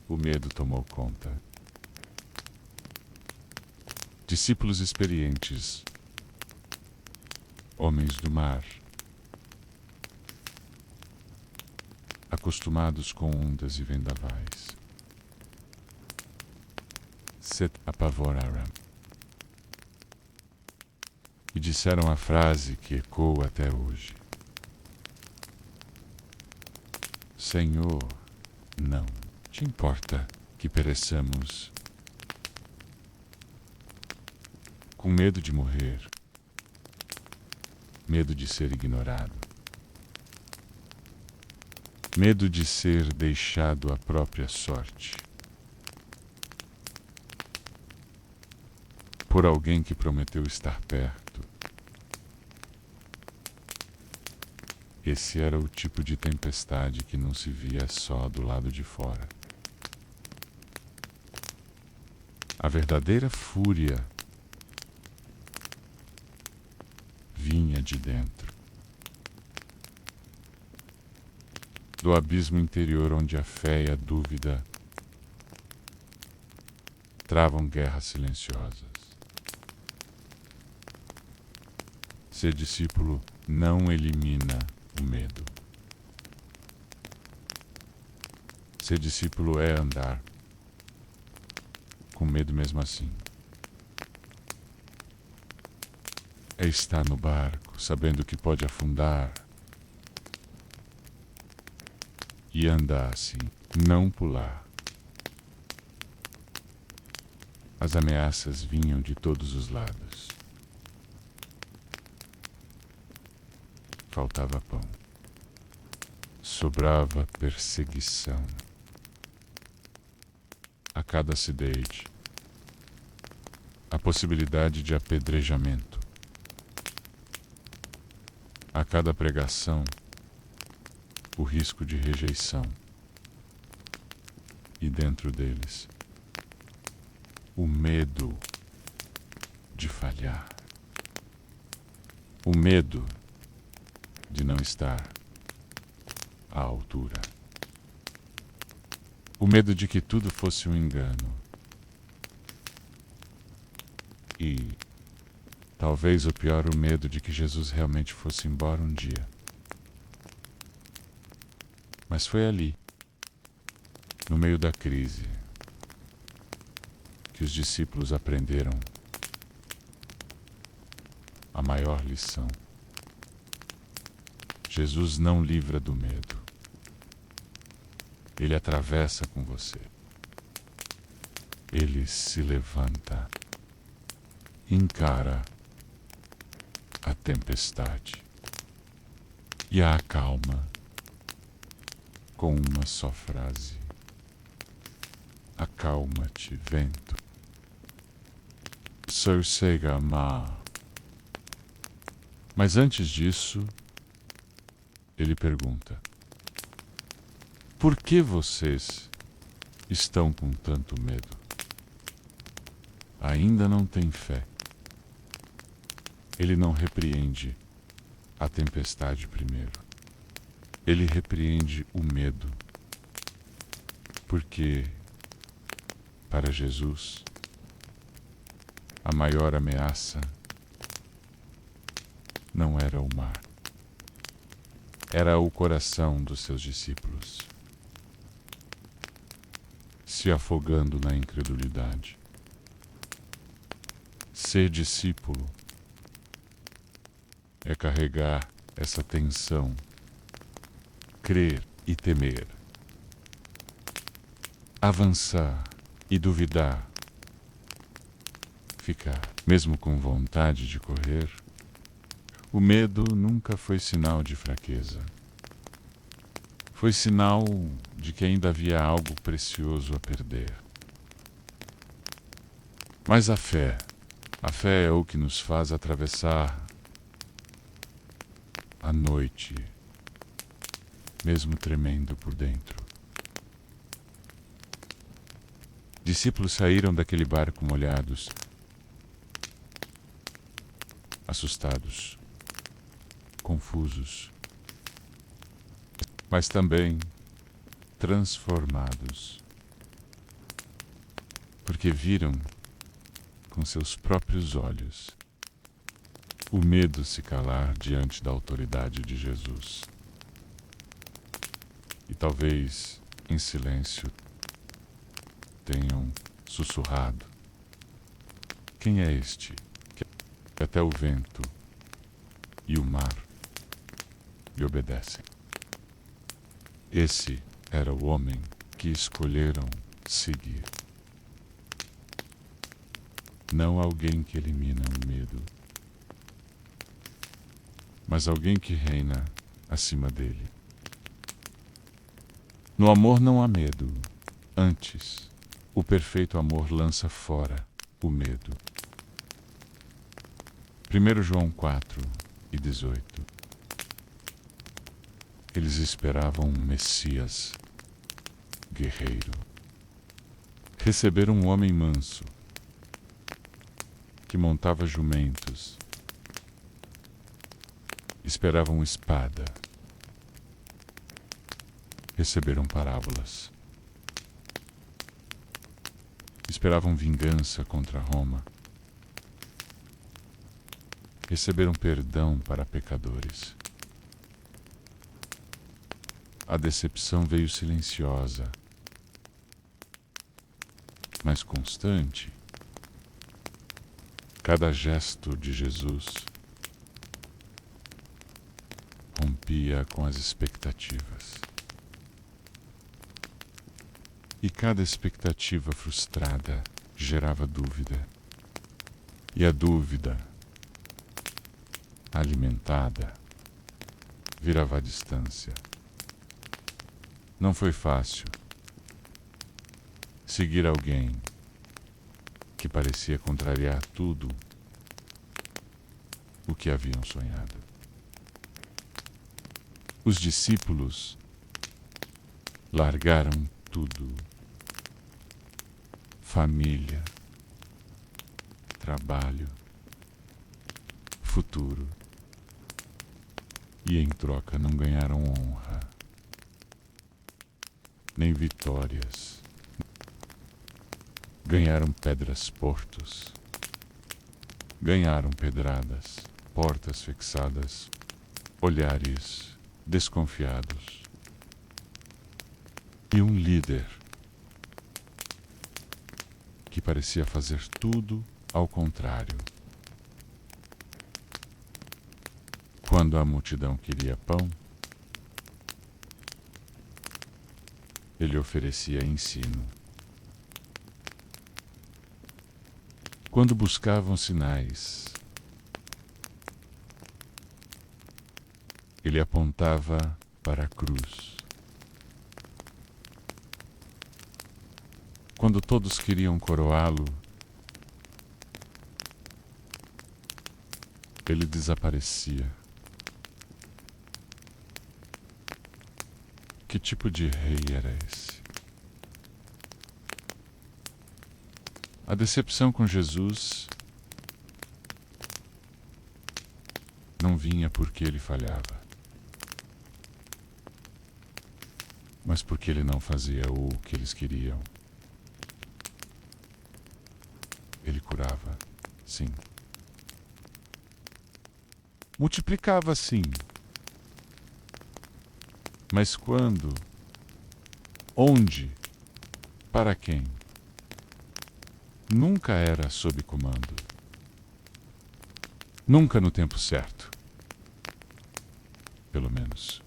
O medo tomou conta. Discípulos experientes, homens do mar, acostumados com ondas e vendavais, se apavoraram e disseram a frase que ecoa até hoje: Senhor, não te importa que pereçamos? Com medo de morrer, medo de ser ignorado, medo de ser deixado à própria sorte por alguém que prometeu estar perto. Esse era o tipo de tempestade que não se via só do lado de fora. A verdadeira fúria vinha de dentro, do abismo interior onde a fé e a dúvida travam guerras silenciosas. Ser discípulo não elimina o medo. Ser discípulo é andar com medo mesmo assim. É estar no barco, sabendo que pode afundar, e andar assim, não pular. As ameaças vinham de todos os lados. Faltava pão. Sobrava perseguição. A cada acidente, a possibilidade de apedrejamento. A cada pregação, o risco de rejeição. E dentro deles, o medo de falhar. O medo de não estar à altura. O medo de que tudo fosse um engano. E, talvez o pior, o medo de que Jesus realmente fosse embora um dia. Mas foi ali, no meio da crise, que os discípulos aprenderam a maior lição. Jesus não livra do medo. Ele atravessa com você. Ele se levanta, encara a tempestade e a acalma com uma só frase: acalma-te, vento. Sossega mar. Mas antes disso, ele pergunta: por que vocês estão com tanto medo? Ainda não têm fé. Ele não repreende a tempestade primeiro. Ele repreende o medo. Porque, para Jesus, a maior ameaça não era o mar. Era o coração dos seus discípulos, se afogando na incredulidade. Ser discípulo é carregar essa tensão, crer e temer, avançar e duvidar, ficar, mesmo com vontade de correr. O medo nunca foi sinal de fraqueza. Foi sinal de que ainda havia algo precioso a perder. Mas a fé é o que nos faz atravessar a noite, mesmo tremendo por dentro. Discípulos saíram daquele barco molhados, assustados, confusos, mas também transformados, porque viram com seus próprios olhos o medo se calar diante da autoridade de Jesus. E talvez em silêncio tenham sussurrado: quem é este que até o vento e o mar lhe obedecem? Esse era o homem que escolheram seguir. Não alguém que elimina o medo, mas alguém que reina acima dele. No amor não há medo. Antes, o perfeito amor lança fora o medo. 1 João 4:18. Eles esperavam um Messias, guerreiro. Receberam um homem manso, que montava jumentos. Esperavam espada. Receberam parábolas. Esperavam vingança contra Roma. Receberam perdão para pecadores. A decepção veio silenciosa, mas constante. Cada gesto de Jesus rompia com as expectativas. E cada expectativa frustrada gerava dúvida. E a dúvida, alimentada, virava a distância. Não foi fácil seguir alguém que parecia contrariar tudo o que haviam sonhado. Os discípulos largaram tudo: família, trabalho, futuro, e em troca não ganharam honra, nem vitórias. Ganharam pedras portos, Ganharam pedradas, portas fixadas, olhares desconfiados. E um líder que parecia fazer tudo ao contrário. Quando a multidão queria pão, ele oferecia ensino. Quando buscavam sinais, ele apontava para a cruz. Quando todos queriam coroá-lo, ele desaparecia. Que tipo de rei era esse? A decepção com Jesus não vinha porque ele falhava, mas porque ele não fazia o que eles queriam. Ele curava, sim. Multiplicava, sim. Mas quando? Onde? Para quem? Nunca era sob comando. Nunca no tempo certo. Pelo menos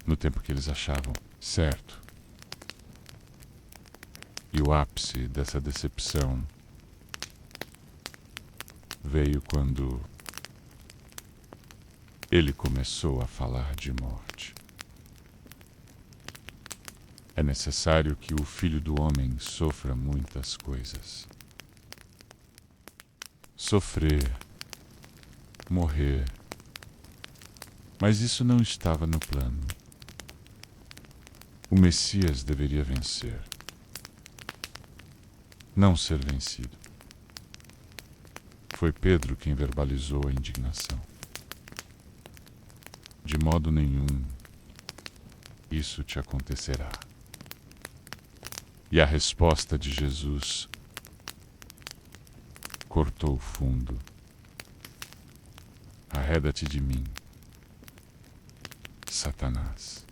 no tempo que eles achavam certo. E o ápice dessa decepção veio quando ele começou a falar de morte. É necessário que o Filho do Homem sofra muitas coisas. Sofrer, morrer. Mas isso não estava no plano. O Messias deveria vencer. Não ser vencido. Foi Pedro quem verbalizou a indignação. De modo nenhum, isso te acontecerá. E a resposta de Jesus cortou fundo. Arreda-te de mim, Satanás,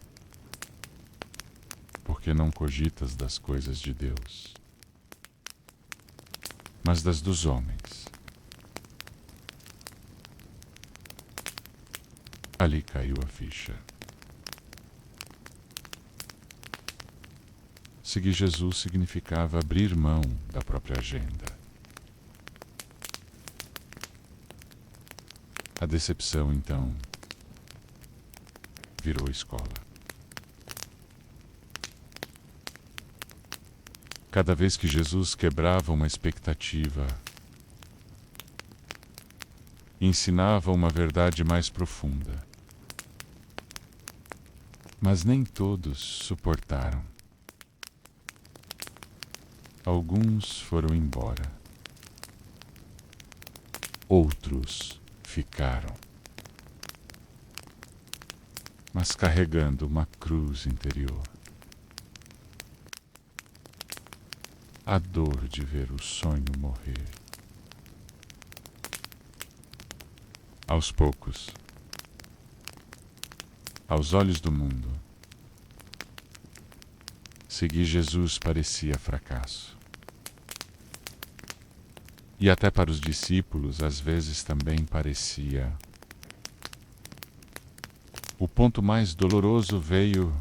porque não cogitas das coisas de Deus, mas das dos homens. Ali caiu a ficha. Seguir Jesus significava abrir mão da própria agenda. A decepção, então, virou escola. Cada vez que Jesus quebrava uma expectativa, ensinava uma verdade mais profunda. Mas nem todos suportaram. Alguns foram embora. Outros ficaram, mas carregando uma cruz interior. A dor de ver o sonho morrer. Aos poucos, aos olhos do mundo, seguir Jesus parecia fracasso. E até para os discípulos, às vezes também parecia. O ponto mais doloroso veio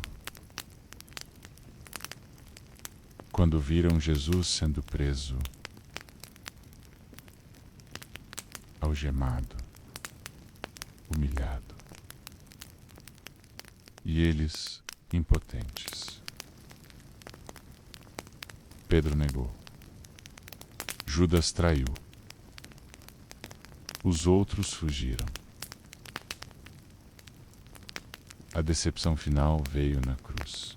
quando viram Jesus sendo preso, algemado, humilhado. E eles impotentes. Pedro negou. Judas traiu. Os outros fugiram. A decepção final veio na cruz.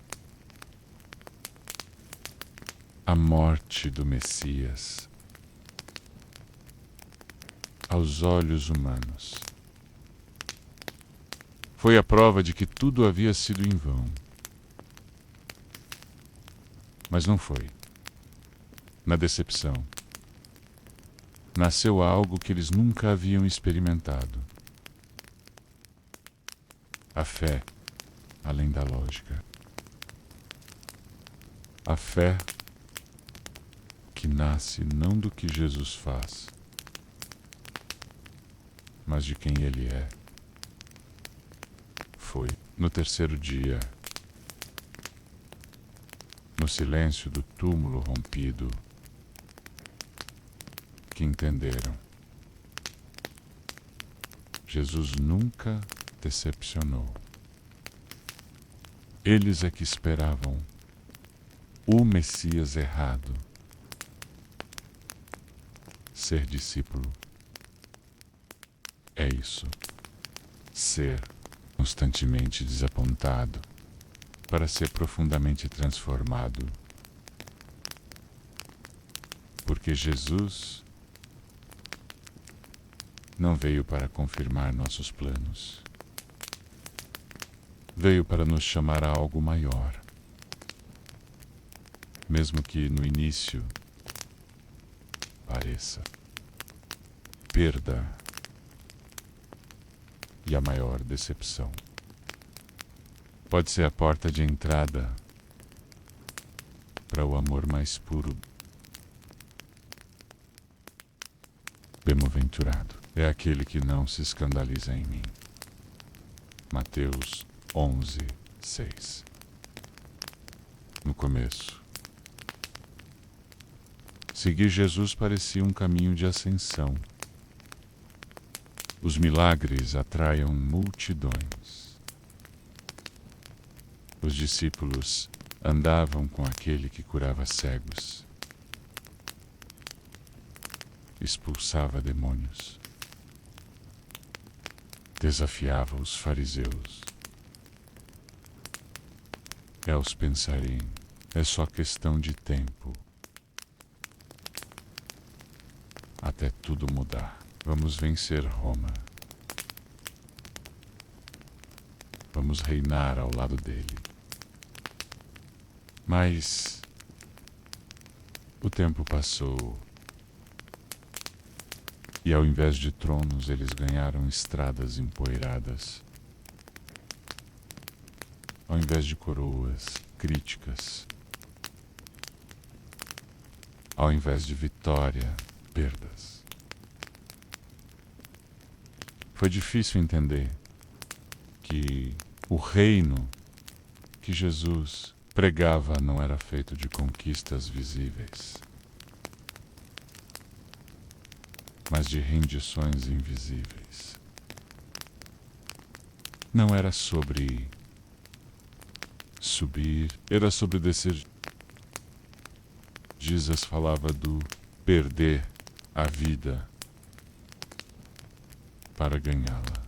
A morte do Messias, aos olhos humanos, foi a prova de que tudo havia sido em vão. Mas não foi. Na decepção, nasceu algo que eles nunca haviam experimentado. A fé além da lógica. A fé que nasce não do que Jesus faz, mas de quem Ele é. Foi no terceiro dia, no silêncio do túmulo rompido, que entenderam. Jesus nunca decepcionou. Eles é que esperavam o Messias errado. Ser discípulo é isso. Ser constantemente desapontado para ser profundamente transformado. Porque Jesus não veio para confirmar nossos planos. Veio para nos chamar a algo maior. Mesmo que no início pareça perda e a maior decepção. Pode ser a porta de entrada para o amor mais puro. Bem-aventurado é aquele que não se escandaliza em mim. Mateus 11:6. No começo, seguir Jesus parecia um caminho de ascensão. Os milagres atraiam multidões. Os discípulos andavam com aquele que curava cegos, expulsava demônios, desafiava os fariseus. Eles pensarem, é só questão de tempo até tudo mudar. Vamos vencer Roma. Vamos reinar ao lado dele. Mas o tempo passou e ao invés de tronos eles ganharam estradas empoeiradas. Ao invés de coroas, críticas. Ao invés de vitória, perdas. Foi difícil entender que o reino que Jesus pregava não era feito de conquistas visíveis, mas de rendições invisíveis. Não era sobre subir, era sobre descer. Jesus falava do perder a vida para ganhá-la.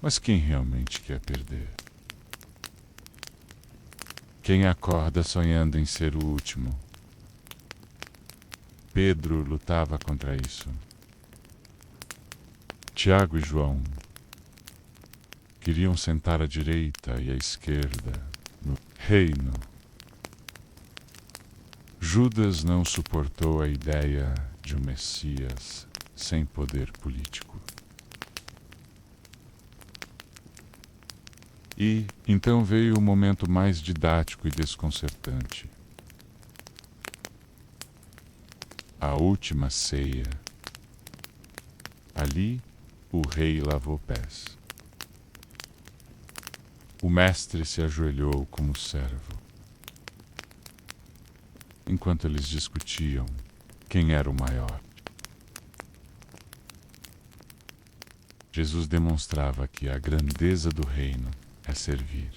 Mas quem realmente quer perder? Quem acorda sonhando em ser o último? Pedro lutava contra isso. Tiago e João queriam sentar à direita e à esquerda no reino. Judas não suportou a ideia de um Messias sem poder político. E então veio o momento mais didático e desconcertante. A última ceia. Ali, o rei lavou pés. O mestre se ajoelhou como servo. Enquanto eles discutiam quem era o maior, Jesus demonstrava que a grandeza do reino é servir.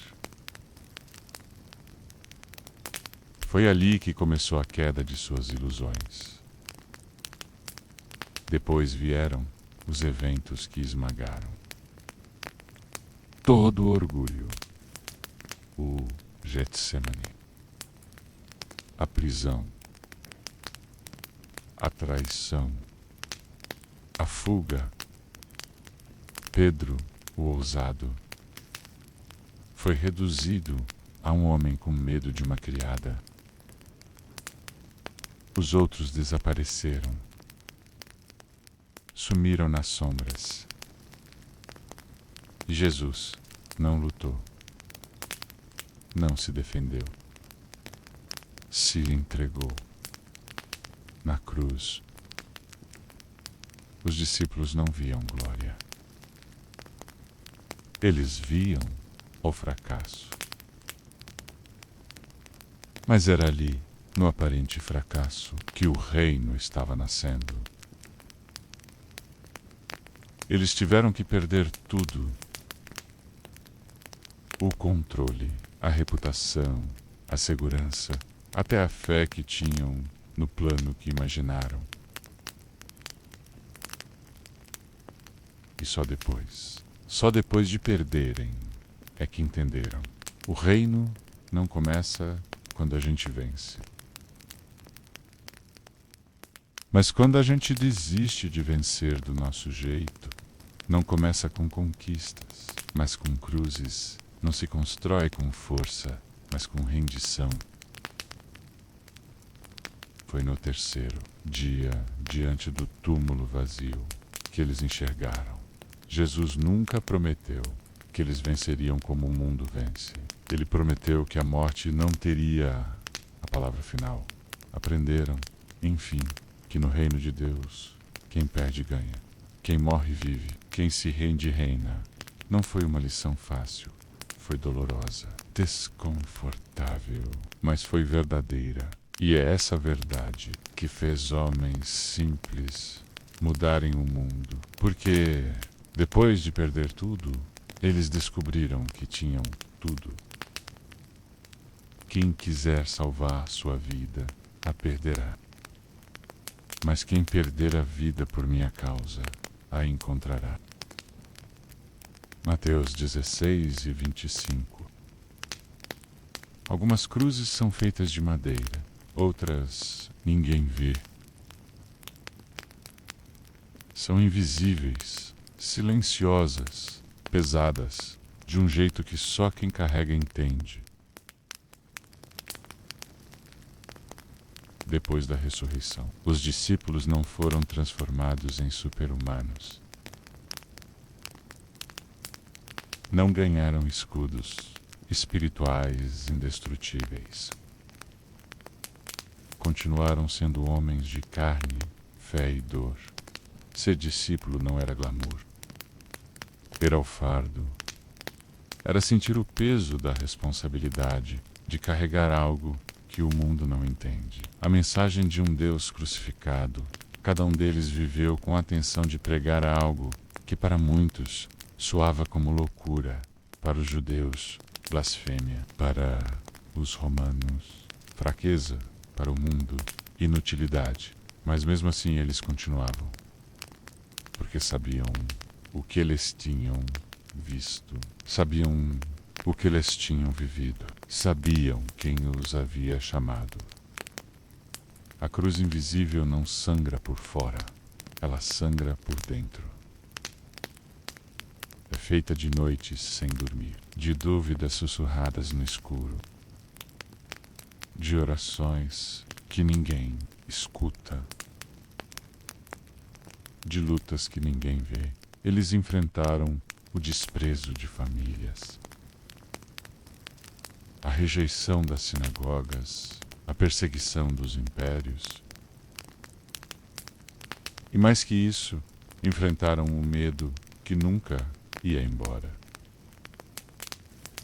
Foi ali que começou a queda de suas ilusões. Depois vieram os eventos que esmagaram todo o orgulho, o Getsemane, a prisão, a traição, a fuga. Pedro, o ousado, foi reduzido a um homem com medo de uma criada. Os outros desapareceram sumiram nas sombras. E Jesus não lutou, não se defendeu, se entregou na cruz. Os discípulos não viam glória. Eles viam o fracasso. Mas era ali, no aparente fracasso, que o reino estava nascendo. Eles tiveram que perder tudo: o controle, a reputação, a segurança, até a fé que tinham no plano que imaginaram. E só depois de perderem, é que entenderam. O reino não começa quando a gente vence. Mas quando a gente desiste de vencer do nosso jeito, não começa com conquistas, mas com cruzes. Não se constrói com força, mas com rendição. Foi no terceiro dia, diante do túmulo vazio, que eles enxergaram. Jesus nunca prometeu que eles venceriam como o mundo vence. Ele prometeu que a morte não teria a palavra final. Aprenderam, enfim, que no reino de Deus, quem perde ganha, quem morre vive, quem se rende reina. Não foi uma lição fácil, foi dolorosa, desconfortável, mas foi verdadeira. E é essa verdade que fez homens simples mudarem o mundo. Porque depois de perder tudo, eles descobriram que tinham tudo. Quem quiser salvar sua vida, a perderá. Mas quem perder a vida por minha causa, a encontrará. Mateus 16 e 25. Algumas cruzes são feitas de madeira, outras ninguém vê. São invisíveis, silenciosas, pesadas, de um jeito que só quem carrega entende. Depois da ressurreição, os discípulos não foram transformados em super-humanos. Não ganharam escudos espirituais indestrutíveis. Continuaram sendo homens de carne, fé e dor. Ser discípulo não era glamour. Era o fardo. Era sentir o peso da responsabilidade de carregar algo que o mundo não entende. A mensagem de um Deus crucificado. Cada um deles viveu com a atenção de pregar algo que para muitos soava como loucura, para os judeus, blasfêmia, para os romanos, fraqueza, para o mundo, inutilidade. Mas mesmo assim eles continuavam, porque sabiam o que eles tinham visto, sabiam o que eles tinham vivido, sabiam quem os havia chamado. A cruz invisível não sangra por fora, ela sangra por dentro. É feita de noites sem dormir, de dúvidas sussurradas no escuro, de orações que ninguém escuta, de lutas que ninguém vê. Eles enfrentaram o desprezo de famílias, a rejeição das sinagogas, a perseguição dos impérios. E mais que isso, enfrentaram o medo que nunca ia embora.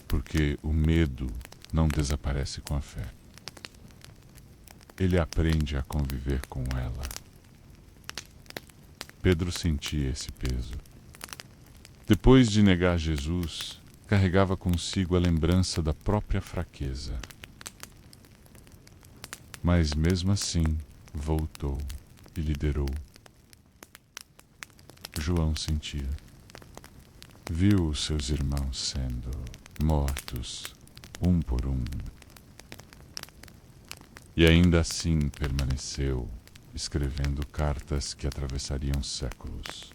Porque o medo não desaparece com a fé. Ele aprende a conviver com ela. Pedro sentia esse peso. Depois de negar Jesus, carregava consigo a lembrança da própria fraqueza. Mas mesmo assim, voltou e liderou. João sentia. Viu os seus irmãos sendo mortos, um por um. E ainda assim permaneceu, escrevendo cartas que atravessariam séculos.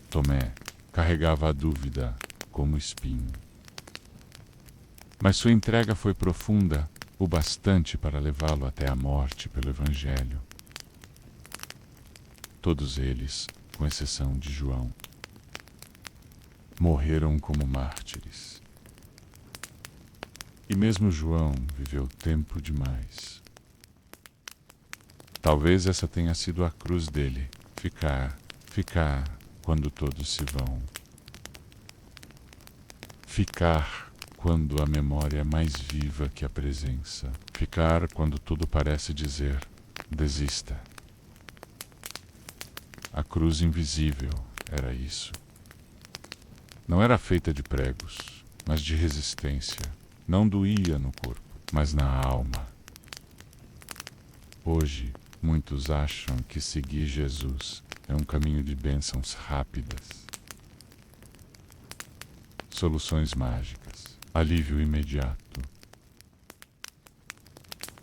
Tomé carregava a dúvida como espinho. Mas sua entrega foi profunda o bastante para levá-lo até a morte pelo Evangelho. Todos eles, com exceção de João, morreram como mártires. E mesmo João viveu tempo demais. Talvez essa tenha sido a cruz dele, ficar quando todos se vão. Ficar quando a memória é mais viva que a presença. Ficar quando tudo parece dizer, desista. A cruz invisível era isso. Não era feita de pregos, mas de resistência. Não doía no corpo, mas na alma. Hoje, muitos acham que seguir Jesus é um caminho de bênçãos rápidas, soluções mágicas, alívio imediato.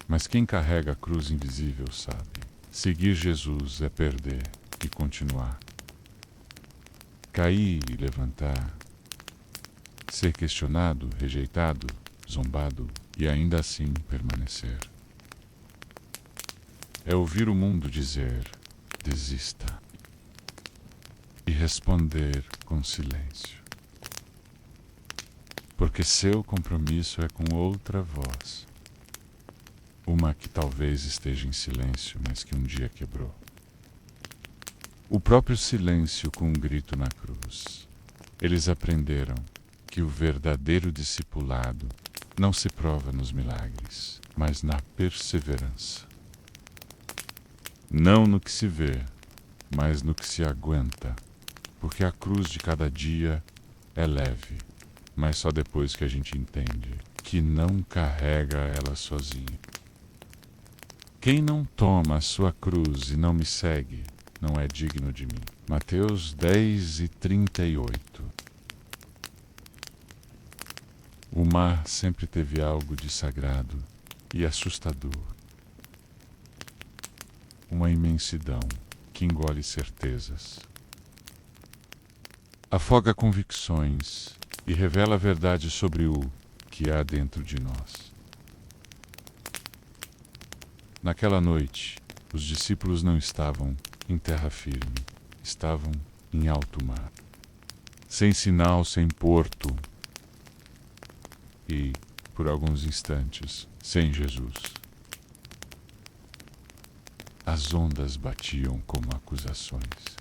Mas quem carrega a cruz invisível sabe. Seguir Jesus é perder e continuar. Cair e levantar. Ser questionado, rejeitado, zombado e ainda assim permanecer. É ouvir o mundo dizer, desista. E responder com silêncio. Porque seu compromisso é com outra voz. Uma que talvez esteja em silêncio, mas que um dia quebrou. O próprio silêncio com um grito na cruz. Eles aprenderam que o verdadeiro discipulado não se prova nos milagres, mas na perseverança. Não no que se vê, mas no que se aguenta, porque a cruz de cada dia é leve, mas só depois que a gente entende que não carrega ela sozinho. Quem não toma a sua cruz e não me segue, não é digno de mim. Mateus 10:38. O mar sempre teve algo de sagrado e assustador. Uma imensidão que engole certezas. Afoga convicções e revela a verdade sobre o que há dentro de nós. Naquela noite, os discípulos não estavam em terra firme, estavam em alto mar, sem sinal, sem porto e, por alguns instantes, sem Jesus. As ondas batiam como acusações.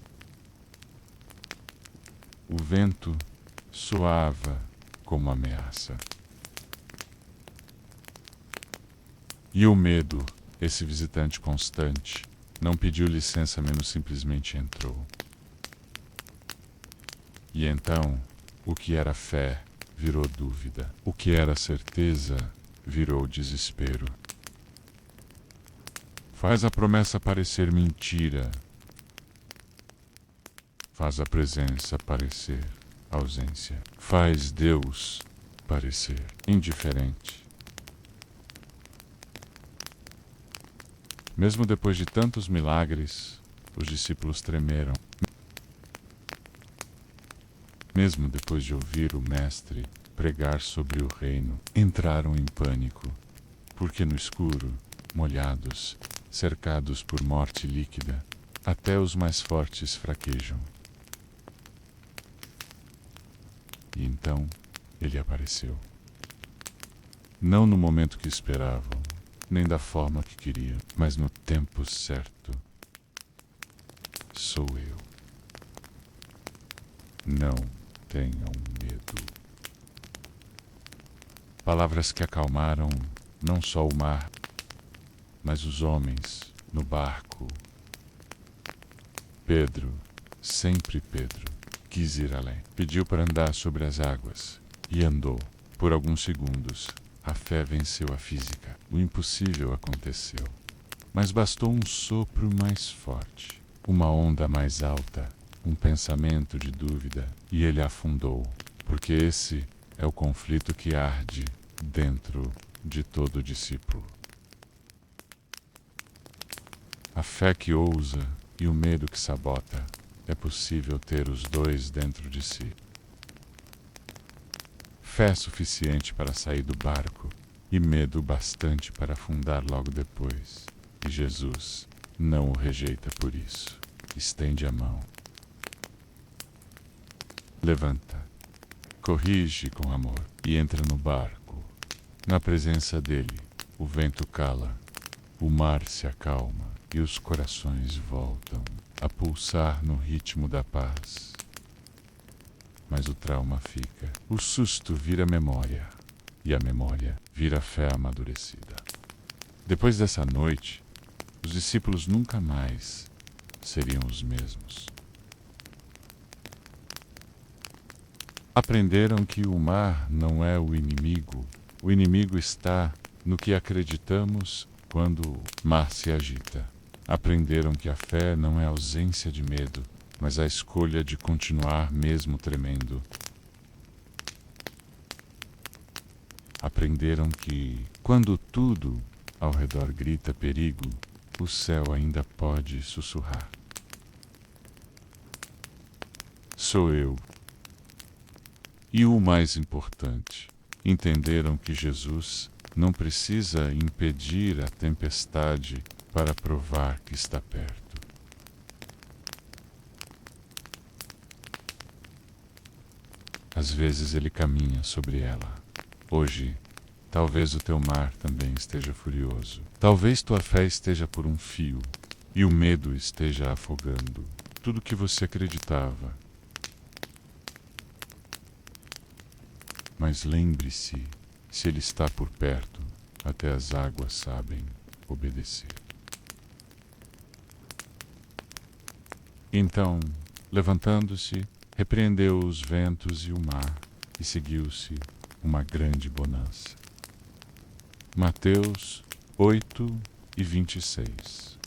O vento soava como ameaça. E o medo, esse visitante constante, não pediu licença, menos simplesmente entrou. E então, o que era fé virou dúvida. O que era certeza virou desespero. Faz a promessa parecer mentira. Faz a presença parecer ausência. Faz Deus parecer indiferente. Mesmo depois de tantos milagres, os discípulos tremeram. Mesmo depois de ouvir o Mestre pregar sobre o reino, entraram em pânico, porque no escuro, molhados, cercados por morte líquida, até os mais fortes fraquejam. E então ele apareceu. Não no momento que esperavam, nem da forma que queriam, mas no tempo certo. Sou eu. Não tenham medo. Palavras que acalmaram não só o mar, mas os homens no barco. Pedro, sempre Pedro, quis ir além. Pediu para andar sobre as águas e andou. Por alguns segundos, a fé venceu a física. O impossível aconteceu. Mas bastou um sopro mais forte, uma onda mais alta, um pensamento de dúvida, e ele afundou, porque esse é o conflito que arde dentro de todo discípulo. A fé que ousa e o medo que sabota, é possível ter os dois dentro de si. Fé suficiente para sair do barco e medo bastante para afundar logo depois. E Jesus não o rejeita por isso. estende a mão. Levanta, corrige com amor e entra no barco. Na presença dele, o vento cala, o mar se acalma e os corações voltam a pulsar no ritmo da paz. Mas o trauma fica, o susto vira memória e a memória vira fé amadurecida. Depois dessa noite, os discípulos nunca mais seriam os mesmos. Aprenderam que o mar não é o inimigo está no que acreditamos quando o mar se agita. Aprenderam que a fé não é ausência de medo, mas a escolha de continuar mesmo tremendo. Aprenderam que, quando tudo ao redor grita perigo, o céu ainda pode sussurrar. Sou eu. E o mais importante, entenderam que Jesus não precisa impedir a tempestade para provar que está perto. Às vezes ele caminha sobre ela. Hoje, talvez o teu mar também esteja furioso. Talvez tua fé esteja por um fio e o medo esteja afogando tudo que você acreditava. Mas lembre-se, se ele está por perto, até as águas sabem obedecer. Então, levantando-se, repreendeu os ventos e o mar, e seguiu-se uma grande bonança. Mateus 8:26.